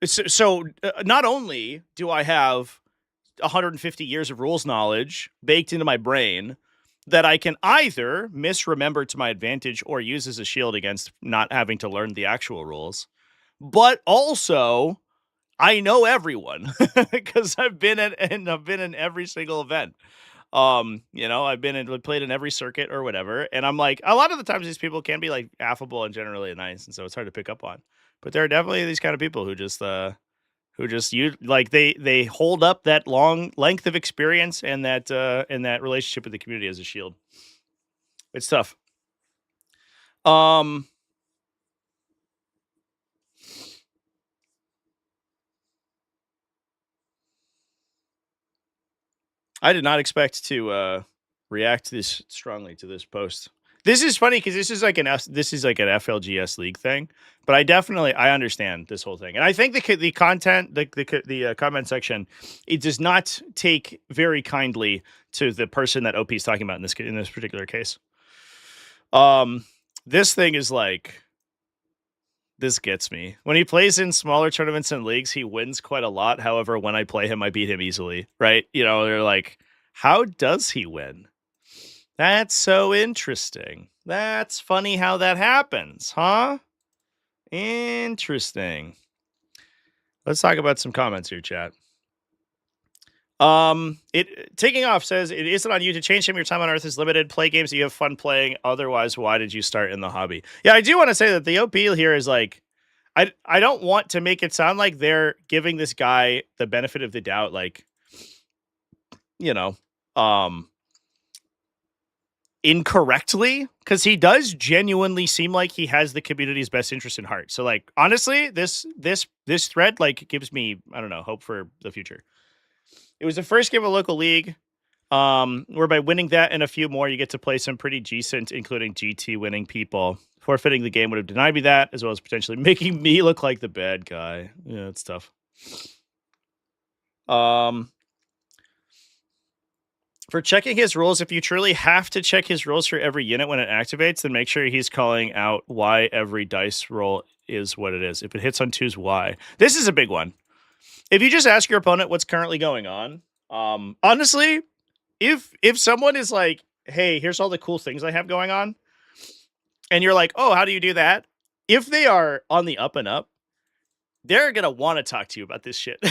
so not only do I have 150 years of rules knowledge baked into my brain that I can either misremember to my advantage or use as a shield against not having to learn the actual rules, but also I know everyone because I've been in every single event. I've played in every circuit or whatever, and I'm like, a lot of the times these people can be like affable and generally nice, and so it's hard to pick up on. But there are definitely these kind of people who just you like they hold up that long length of experience and that relationship with the community as a shield. It's tough. I did not expect to react this strongly to this post. This is funny because this is like an FLGS league thing, but I understand this whole thing, and I think the content, the comment section, it does not take very kindly to the person that OP is talking about in this particular case. This thing is like, this gets me. When he plays in smaller tournaments and leagues, he wins quite a lot. However, when I play him, I beat him easily, right? They're like, how does he win? That's so interesting. That's funny how that happens, huh? Interesting. Let's talk about some comments here, chat. Taking off says, it isn't on you to change him. Your time on Earth is limited. Play games that you have fun playing. Otherwise, why did you start in the hobby? Yeah, I do want to say that the OP here is like, I don't want to make it sound like they're giving this guy the benefit of the doubt, like, incorrectly, because he does genuinely seem like he has the community's best interest in heart. So like, honestly, this thread like gives me, I don't know, hope for the future. It was the first game of local league, where by winning that and a few more, you get to play some pretty decent, including GT winning people. Forfeiting the game would have denied me that, as well as potentially making me look like the bad guy. Yeah, it's tough. For checking his rules, if you truly have to check his rules for every unit when it activates, then make sure he's calling out why every dice roll is what it is. If it hits on twos, why? This is a big one. If you just ask your opponent what's currently going on, honestly, if someone is like, hey, here's all the cool things I have going on, and you're like, oh, how do you do that? If they are on the up and up, they're going to want to talk to you about this shit.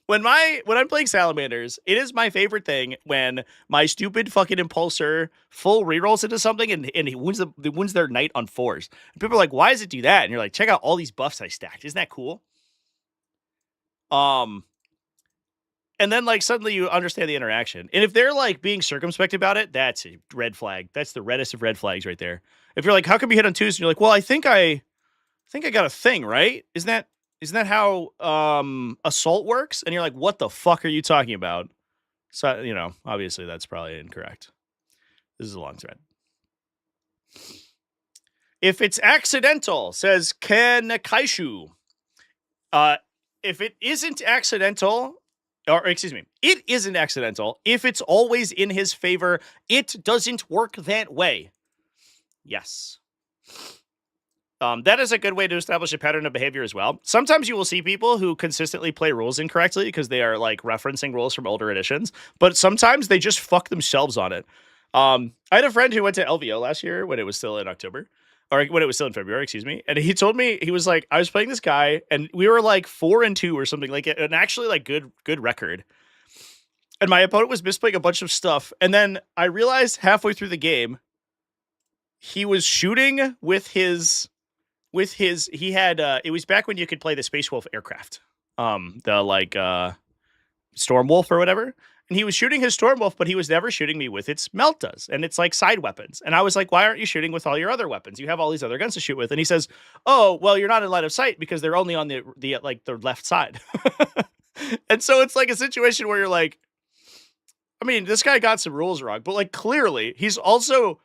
When I'm playing Salamanders, it is my favorite thing when my stupid fucking impulsor full rerolls into something and he wins their knight on fours. And people are like, why does it do that? And you're like, check out all these buffs I stacked. Isn't that cool? And then like suddenly you understand the interaction. And if they're like being circumspect about it, that's a red flag. That's the reddest of red flags right there. If you're like, how come you hit on twos? And you're like, well, I think I got a thing, right? Isn't that how assault works? And you're like, what the fuck are you talking about? So, obviously that's probably incorrect. This is a long thread. If it's accidental, says Ken Kaishu. If it isn't accidental, it isn't accidental. If it's always in his favor, it doesn't work that way. Yes. That is a good way to establish a pattern of behavior as well. Sometimes you will see people who consistently play rules incorrectly because they are like referencing rules from older editions, but sometimes they just fuck themselves on it. I had a friend who went to LVO last year when it was still in October, or when it was still in February, excuse me. And he told me, he was like, I was playing this guy and we were like 4-2 or something, like an actually like good record. And my opponent was misplaying a bunch of stuff. And then I realized halfway through the game, he was shooting with his with his, he had, it was back when you could play the Space Wolf aircraft, the Storm Wolf or whatever. And he was shooting his Storm Wolf, but he was never shooting me with its meltas and it's like side weapons. And I was like, why aren't you shooting with all your other weapons? You have all these other guns to shoot with. And he says, oh, well, you're not in line of sight because they're only on the left side. And so it's like a situation where you're like, I mean, this guy got some rules wrong, but like clearly he's also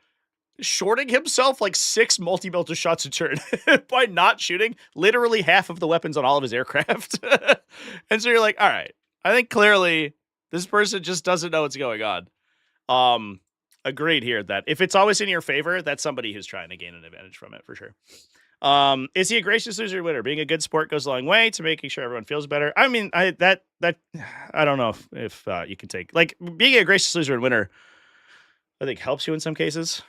shorting himself like 6 multi-melta shots a turn by not shooting literally half of the weapons on all of his aircraft. And so you're like, all right, I think clearly this person just doesn't know what's going on. Agreed here that if it's always in your favor, that's somebody who's trying to gain an advantage from it for sure. Is he a gracious loser or winner? Being a good sport goes a long way to making sure everyone feels better. I mean, I don't know if you can take, like, being a gracious loser and winner, I think helps you in some cases.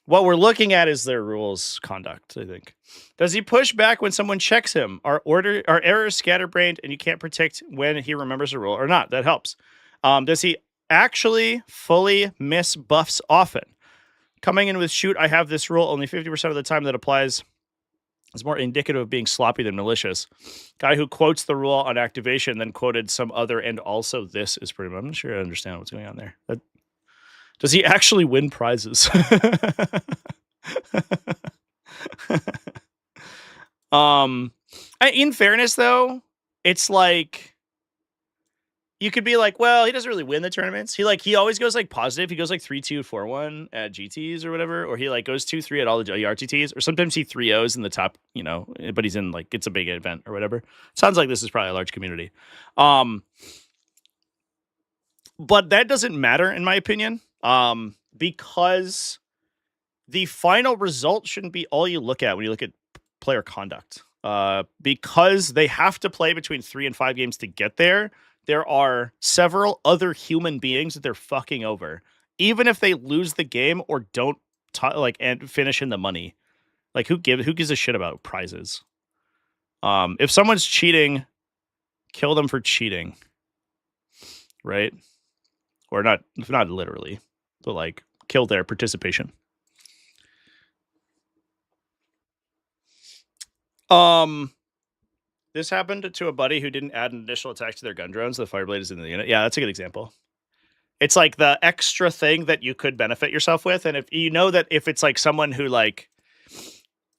What we're looking at is their rules conduct, I think. Does he push back when someone checks him? Are errors scatterbrained and you can't predict when he remembers a rule or not? That helps. Does he actually fully miss buffs often? Coming in with shoot, I have this rule only 50% of the time that applies. Is more indicative of being sloppy than malicious. Guy who quotes the rule on activation, then quoted some other and also this is pretty much. I'm not sure I understand what's going on there. Does he actually win prizes? In fairness, though, it's like you could be like, well, he doesn't really win the tournaments. He always goes like positive. He goes like 3-2, 4-1 at GTs or whatever, or he like goes 2-3 at all the RTTs, or sometimes he 3-0s in the top, but he's in like it's a big event or whatever. Sounds like this is probably a large community. But that doesn't matter in my opinion. Because the final result shouldn't be all you look at when you look at player conduct. Because they have to play between 3 and 5 games to get there. There are several other human beings that they're fucking over, even if they lose the game or don't and finish in the money. Like who gives a shit about prizes? If someone's cheating, kill them for cheating, right? Or not literally, but like kill their participation. This happened to a buddy who didn't add an additional attack to their gun drones. The Fireblade is in the unit. Yeah, that's a good example. It's like the extra thing that you could benefit yourself with. And if you know that if it's like someone who like,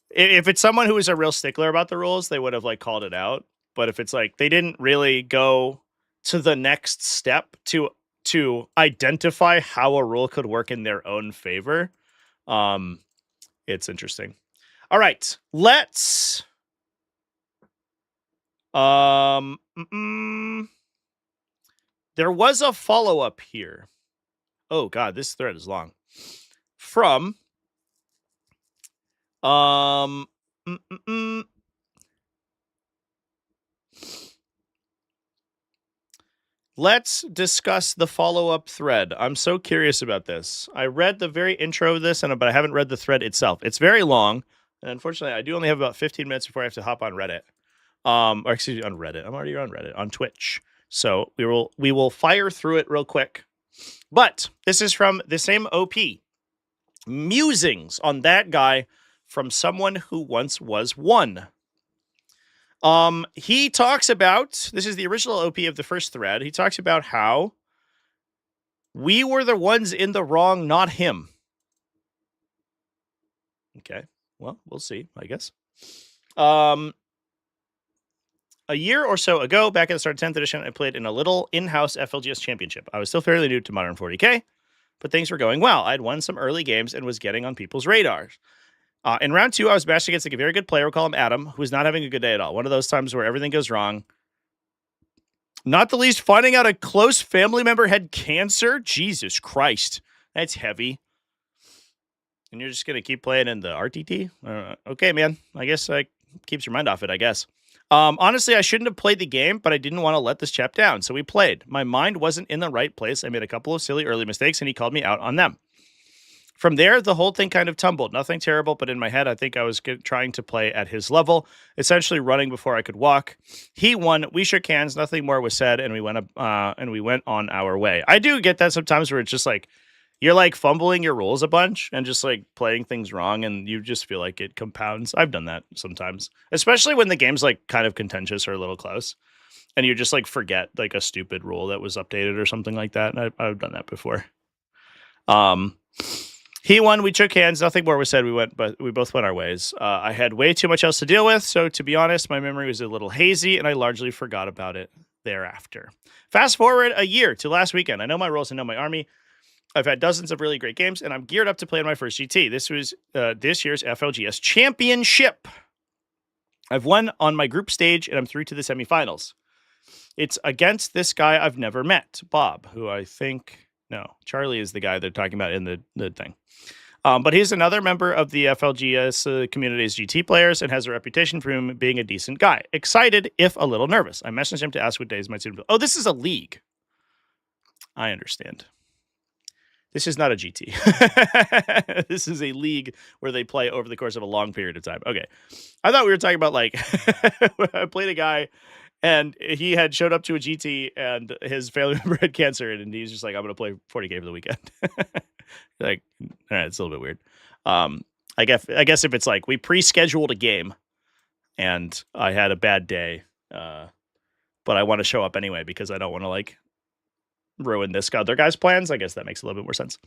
if it's someone who is a real stickler about the rules, they would have like called it out. But if it's like they didn't really go to the next step to identify how a rule could work in their own favor, it's interesting. All right, let's there was a follow-up here. Oh god, this thread is long. From let's discuss the follow-up thread. I'm so curious about this. I read the very intro of this, but I haven't read the thread itself. It's very long, and unfortunately, I do only have about 15 minutes before I have to hop on Reddit. Or excuse me, on Reddit. I'm already on Reddit, on Twitch. So we will fire through it real quick. But this is from the same OP. Musings on that guy from someone who once was one. He talks about, this is the original OP of the first thread. He talks about how we were the ones in the wrong, not him. Okay. Well, we'll see, I guess. A year or so ago, back at the start of 10th edition, I played in a little in-house FLGS championship. I was still fairly new to Modern 40k, but things were going well. I'd won some early games and was getting on people's radars. In round 2, I was matched against a very good player. We'll call him Adam, who was not having a good day at all. One of those times where everything goes wrong. Not the least, finding out a close family member had cancer. Jesus Christ. That's heavy. And you're just going to keep playing in the RTT? Okay, man. I guess that keeps your mind off it, I guess. Honestly, I shouldn't have played the game, but I didn't want to let this chap down. So we played. My mind wasn't in the right place. I made a couple of silly early mistakes, and he called me out on them. From there, the whole thing kind of tumbled. Nothing terrible, but in my head, I think I was trying to play at his level, essentially running before I could walk. He won. We shook hands. Nothing more was said, and we went on our way. I do get that sometimes where it's just like, you're like fumbling your rules a bunch and just like playing things wrong, and you just feel like it compounds. I've done that sometimes, especially when the game's like kind of contentious or a little close, and you just like forget like a stupid rule that was updated or something like that. And I've done that before. He won. We shook hands. Nothing more was said. We both went our ways. I had way too much else to deal with, so to be honest, my memory was a little hazy, and I largely forgot about it thereafter. Fast forward a year to last weekend. I know my roles and know my army. I've had dozens of really great games, and I'm geared up to play in my first GT. This was this year's FLGS Championship. I've won on my group stage, and I'm through to the semifinals. It's against this guy I've never met, Bob, who I think... No, Charlie is the guy they're talking about in the thing. But he's another member of the FLGS community's GT players and has a reputation for him being a decent guy. Excited, if a little nervous. I messaged him to ask what days might suit him. Oh, this is a league. I understand. This is not a GT. This is a league where they play over the course of a long period of time. Okay. I thought we were talking about, like, I played a guy and he had showed up to a GT and his family member had cancer, and he's just like, I'm going to play 40k for the weekend. Like, all right, it's a little bit weird. I guess if it's like we pre-scheduled a game and I had a bad day, but I want to show up anyway because I don't want to like ruin this other guy's plans. I guess that makes a little bit more sense.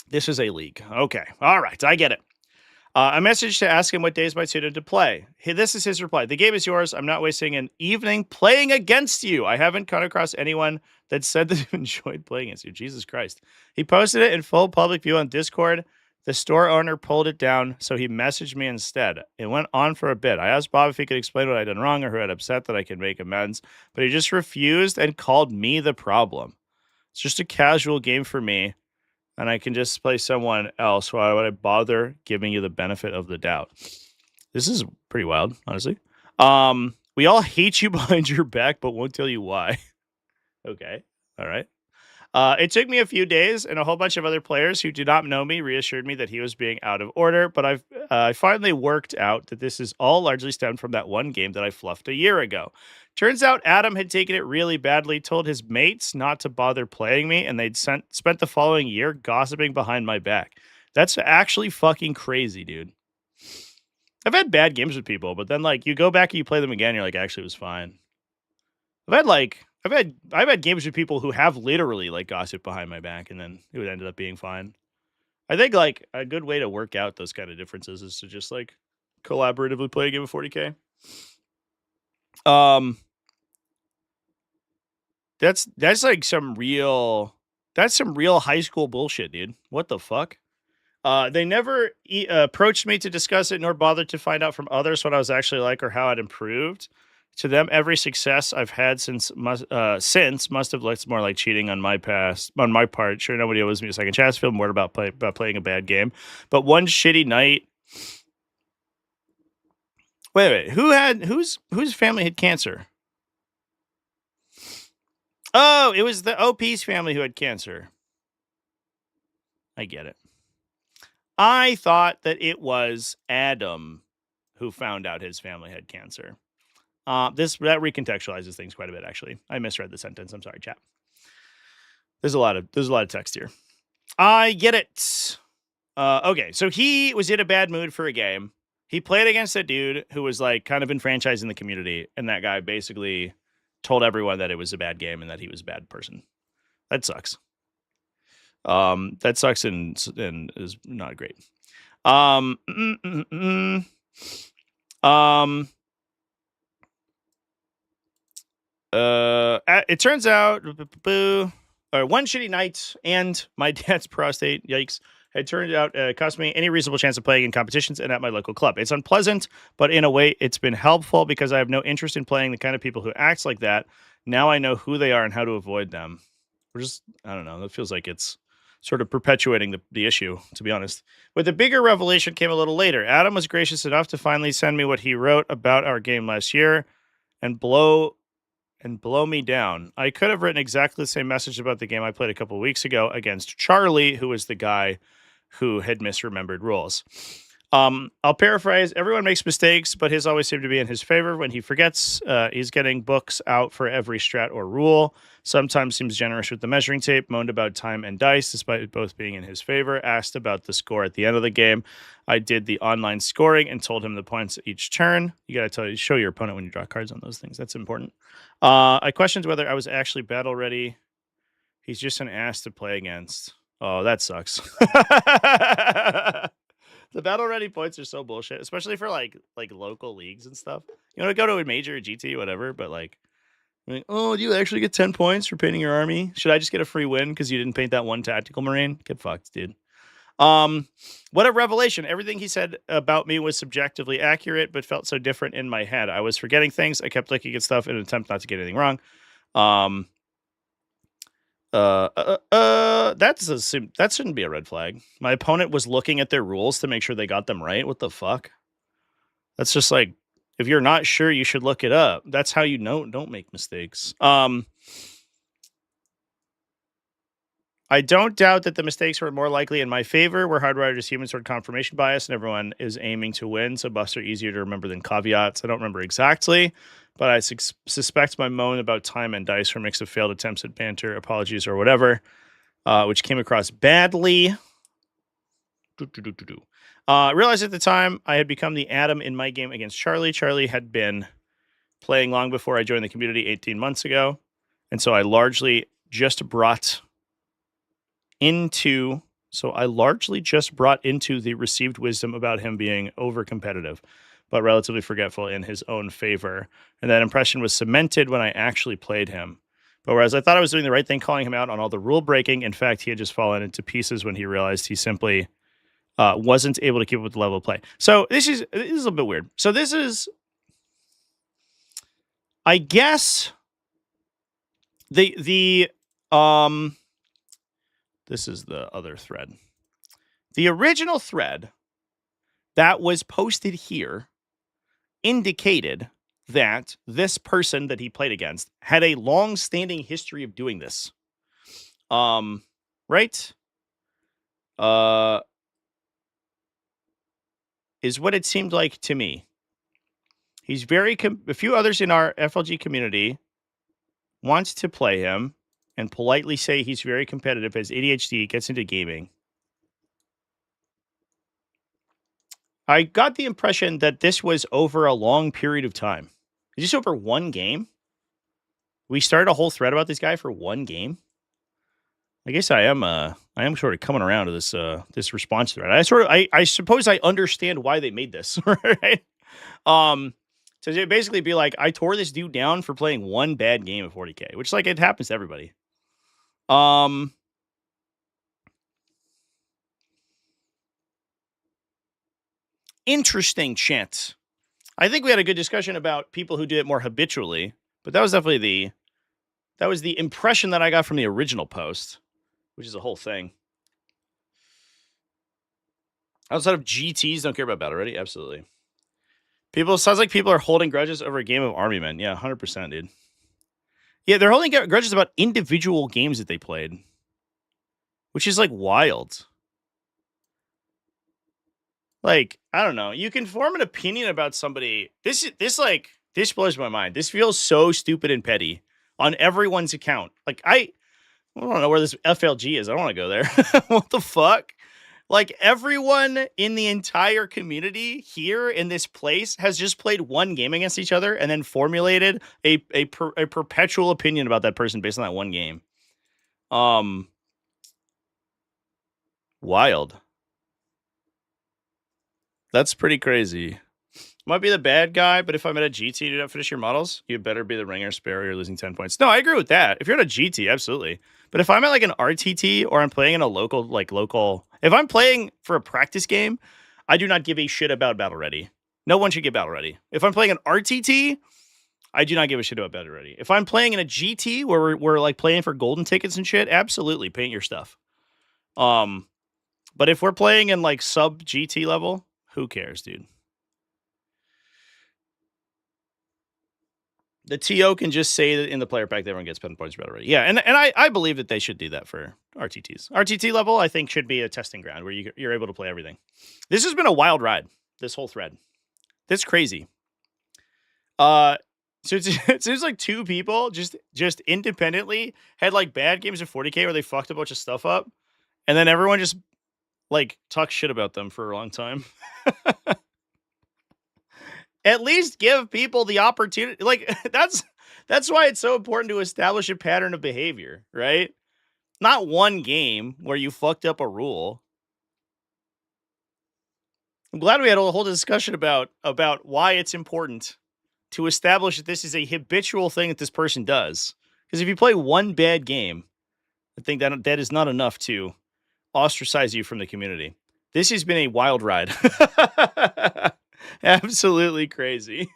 This is a league. Okay. All right. I get it. A message to ask him what days might suit him to play. Hey, this is his reply. The game is yours. I'm not wasting an evening playing against you. I haven't come across anyone that said that he enjoyed playing against you. Jesus Christ. He posted it in full public view on Discord. The store owner pulled it down, so he messaged me instead. It went on for a bit. I asked Bob if he could explain what I'd done wrong or who had upset that I could make amends, but he just refused and called me the problem. It's just a casual game for me, and I can just play someone else. Why would I bother giving you the benefit of the doubt? This is pretty wild, honestly. We all hate you behind your back, but won't tell you why. Okay, all right. It took me a few days, and a whole bunch of other players who did not know me reassured me that he was being out of order, but I finally worked out that this is all largely stemmed from that one game that I fluffed a year ago. Turns out Adam had taken it really badly, told his mates not to bother playing me, and they'd spent the following year gossiping behind my back. That's actually fucking crazy, dude. I've had bad games with people, but then like you go back and you play them again, you're like, actually, it was fine. I've had games with people who have literally like gossip behind my back, and then it would ended up being fine. I think like a good way to work out those kind of differences is to just like collaboratively play a game of 40k. That's like some real high school bullshit, dude. What the fuck? They never approached me to discuss it, nor bothered to find out from others what I was actually like or how I'd improved. To them, every success I've had since must have looked more like cheating on my part. Sure, nobody owes me a second chance. Feel more about playing a bad game, but one shitty night. Wait. Whose family had cancer? Oh, it was the OP's family who had cancer. I get it. I thought that it was Adam who found out his family had cancer. That recontextualizes things quite a bit, actually. I misread the sentence. I'm sorry, chat. There's a lot of text here. I get it. Okay, so he was in a bad mood for a game. He played against a dude who was like kind of enfranchising the community, and that guy basically told everyone that it was a bad game and that he was a bad person. That sucks. That sucks and is not great. It turns out, one shitty night and my dad's prostate, yikes, had turned out cost me any reasonable chance of playing in competitions and at my local club. It's unpleasant, but in a way, it's been helpful because I have no interest in playing the kind of people who act like that. Now I know who they are and how to avoid them. I don't know. That feels like it's sort of perpetuating the issue, to be honest. But the bigger revelation came a little later. Adam was gracious enough to finally send me what he wrote about our game last year and blow me down. I could have written exactly the same message about the game I played a couple of weeks ago against Charlie, who was the guy who had misremembered rules. I'll paraphrase. Everyone makes mistakes, but his always seem to be in his favor. When he forgets, he's getting books out for every strat or rule. Sometimes seems generous with the measuring tape. Moaned about time and dice, despite both being in his favor. Asked about the score at the end of the game. I did the online scoring and told him the points each turn. You got to show your opponent when you draw cards on those things. That's important. I questioned whether I was actually battle ready. He's just an ass to play against. Oh, that sucks. The battle ready points are so bullshit, especially for like local leagues and stuff. You want to go to a major, GT, whatever, but like, oh, do you actually get 10 points for painting your army? Should I just get a free win because you didn't paint that one tactical marine? Get fucked, dude. What a revelation. Everything he said about me was subjectively accurate, but felt so different in my head. I was forgetting things. I kept looking at stuff in an attempt not to get anything wrong. That shouldn't be a red flag. My opponent was looking at their rules to make sure they got them right. What the fuck? That's just like, if you're not sure, you should look it up. That's how you know don't make mistakes. I don't doubt that the mistakes were more likely in my favor. We're hardwired as humans toward confirmation bias, and everyone is aiming to win, so buffs are easier to remember than caveats. I don't remember exactly, but I suspect my moan about time and dice were a mix of failed attempts at banter, apologies, or whatever, which came across badly. Realized at the time I had become the Atom in my game against Charlie. Charlie had been playing long before I joined the community 18 months ago, and so I largely just brought into the received wisdom about him being over competitive, but relatively forgetful in his own favor. And that impression was cemented when I actually played him. But whereas I thought I was doing the right thing calling him out on all the rule breaking, in fact, he had just fallen into pieces when he realized he simply wasn't able to keep up with the level of play. So this is a little bit weird. So this is, I guess, this is the other thread. The original thread that was posted here indicated that this person that he played against had a long-standing history of doing this. Right? Is what it seemed like to me. He's a few others in our FLG community wants to play him and politely say he's very competitive, has ADHD, gets into gaming. I got the impression that this was over a long period of time. Is this over one game? We started a whole thread about this guy for one game. I guess I am sort of coming around to this response thread. I suppose I understand why they made this, right? To basically be like, I tore this dude down for playing one bad game of 40k, which like it happens to everybody. Interesting chat. I think we had a good discussion about people who do it more habitually, but that was definitely the impression that I got from the original post, which is a whole thing. Outside of GTs, don't care about battle ready. Absolutely. Sounds like people are holding grudges over a game of Army Men. Yeah, 100%, dude. Yeah, they're holding grudges about individual games that they played, which is like wild. Like, I don't know. You can form an opinion about somebody. This blows my mind. This feels so stupid and petty on everyone's account. Like, I don't know where this FLG is. I don't want to go there. What the fuck? Like, everyone in the entire community here in this place has just played one game against each other and then formulated a perpetual opinion about that person based on that one game. Wild. That's pretty crazy. Might be the bad guy, but if I'm at a GT and you don't finish your models, you better be the ringer spare or you're losing 10 points. No, I agree with that. If you're at a GT, absolutely. But if I'm at like an RTT or I'm playing in a local, if I'm playing for a practice game, I do not give a shit about battle ready. No one should get battle ready. If I'm playing an RTT, I do not give a shit about battle ready. If I'm playing in a GT where we're like playing for golden tickets and shit, absolutely paint your stuff. But if we're playing in like sub GT level, who cares, dude? The TO can just say that in the player pack that everyone gets 10 points about already. Yeah, and I believe that they should do that for RTTs. RTT level, I think, should be a testing ground where you're able to play everything. This has been a wild ride, this whole thread. That's crazy. So it seems like two people just independently had like bad games of 40k where they fucked a bunch of stuff up, and then everyone just like talked shit about them for a long time. At least give people the opportunity. Like that's why it's so important to establish a pattern of behavior, right? Not one game where you fucked up a rule. I'm glad we had a whole discussion about why it's important to establish that this is a habitual thing that this person does. Because if you play one bad game, I think that is not enough to ostracize you from the community. This has been a wild ride. Absolutely crazy.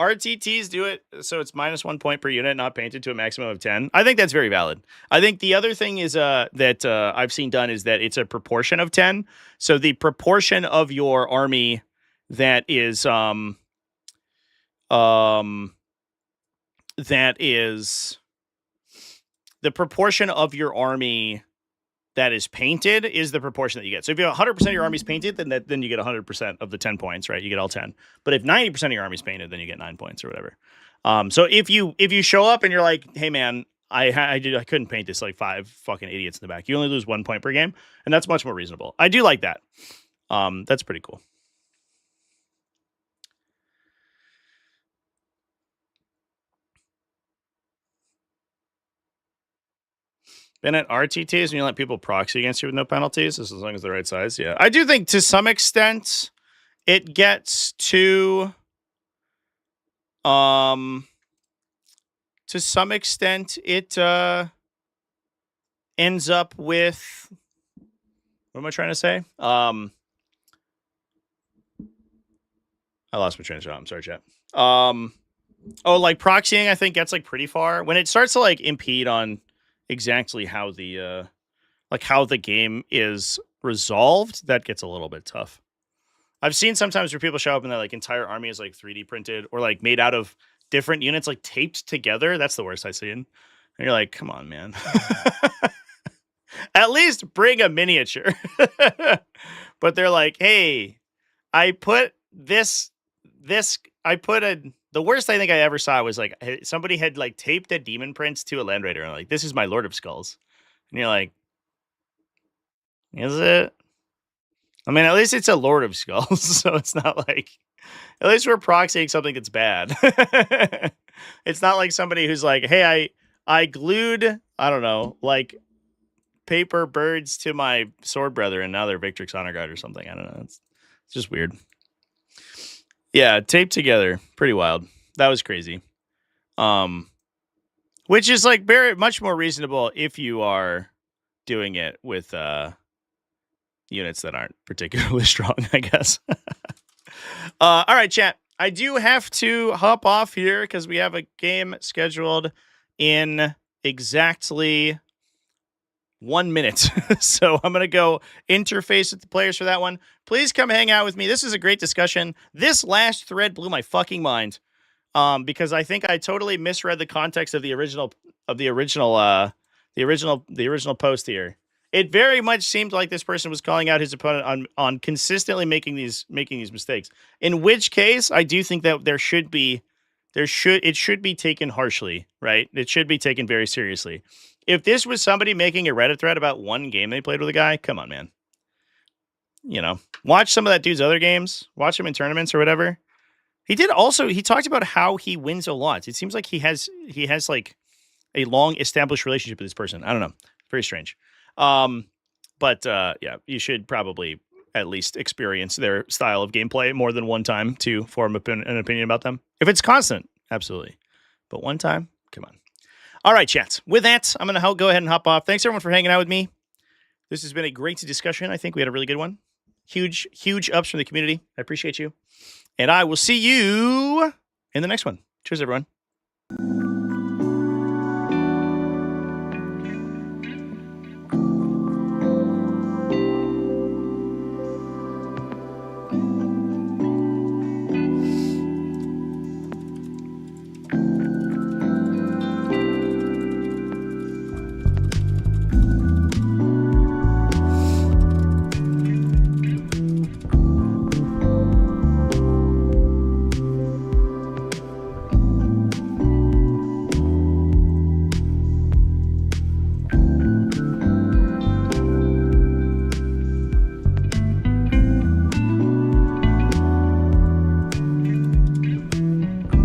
RTTs do it so it's -1 point per unit, not painted to a maximum of 10. I think that's very valid. I think the other thing is that I've seen done is that it's a proportion of 10. So the proportion of your army that is the proportion of your army that is painted is the proportion that you get. So if you have 100% of your army's painted, then you get 100% of the 10 points, right? You get all 10. But if 90% of your army's painted, then you get 9 points or whatever. So if you show up and you're like, hey man, I couldn't paint this, like 5 fucking idiots in the back, you only lose 1 point per game, and that's much more reasonable. I do like that. That's pretty cool. Been at RTTs and you let people proxy against you with no penalties, as long as they're the right size. Yeah, I do think to some extent it gets to some extent it ends up with, what am I trying to say? I lost my train of thought. I'm sorry, chat. Like proxying, I think gets like pretty far when it starts to like impede on exactly how the game is resolved. That gets a little bit tough. I've seen sometimes where people show up and their like entire army is like 3D printed or like made out of different units, like taped together. That's the worst I've seen. And you're like, come on, man. At least bring a miniature. But they're like, hey, the worst I think I ever saw was like somebody had like taped a demon prince to a land raider and like, this is my Lord of Skulls. And you're like, is it? I mean, at least it's a Lord of Skulls, so it's not like, at least we're proxying something that's bad. It's not like somebody who's like, hey, I glued, I don't know, like paper birds to my sword brother and now they're Victrix Honor Guard or something. I don't know. It's just weird. Yeah, taped together. Pretty wild. That was crazy. Which is like very much more reasonable if you are doing it with units that aren't particularly strong, I guess. All right, chat. I do have to hop off here because we have a game scheduled in exactly 1 minute. So I'm going to go interface with the players for that one. Please come hang out with me. This is a great discussion. This last thread blew my fucking mind. Because I think I totally misread the context of the original post here. It very much seemed like this person was calling out his opponent on consistently making these mistakes. In which case, I do think that it should be taken harshly, right? It should be taken very seriously. If this was somebody making a Reddit thread about one game they played with a guy, come on, man. Watch some of that dude's other games. Watch him in tournaments or whatever. He talked about how he wins a lot. It seems like he has like a long established relationship with this person. I don't know. Very strange. But yeah, you should probably at least experience their style of gameplay more than one time to form an opinion about them. If it's constant, absolutely. But one time, come on. All right, chat. With that, I'm going to go ahead and hop off. Thanks everyone for hanging out with me. This has been a great discussion. I think we had a really good one. Huge ups from the community. I appreciate you. And I will see you in the next one. Cheers, everyone.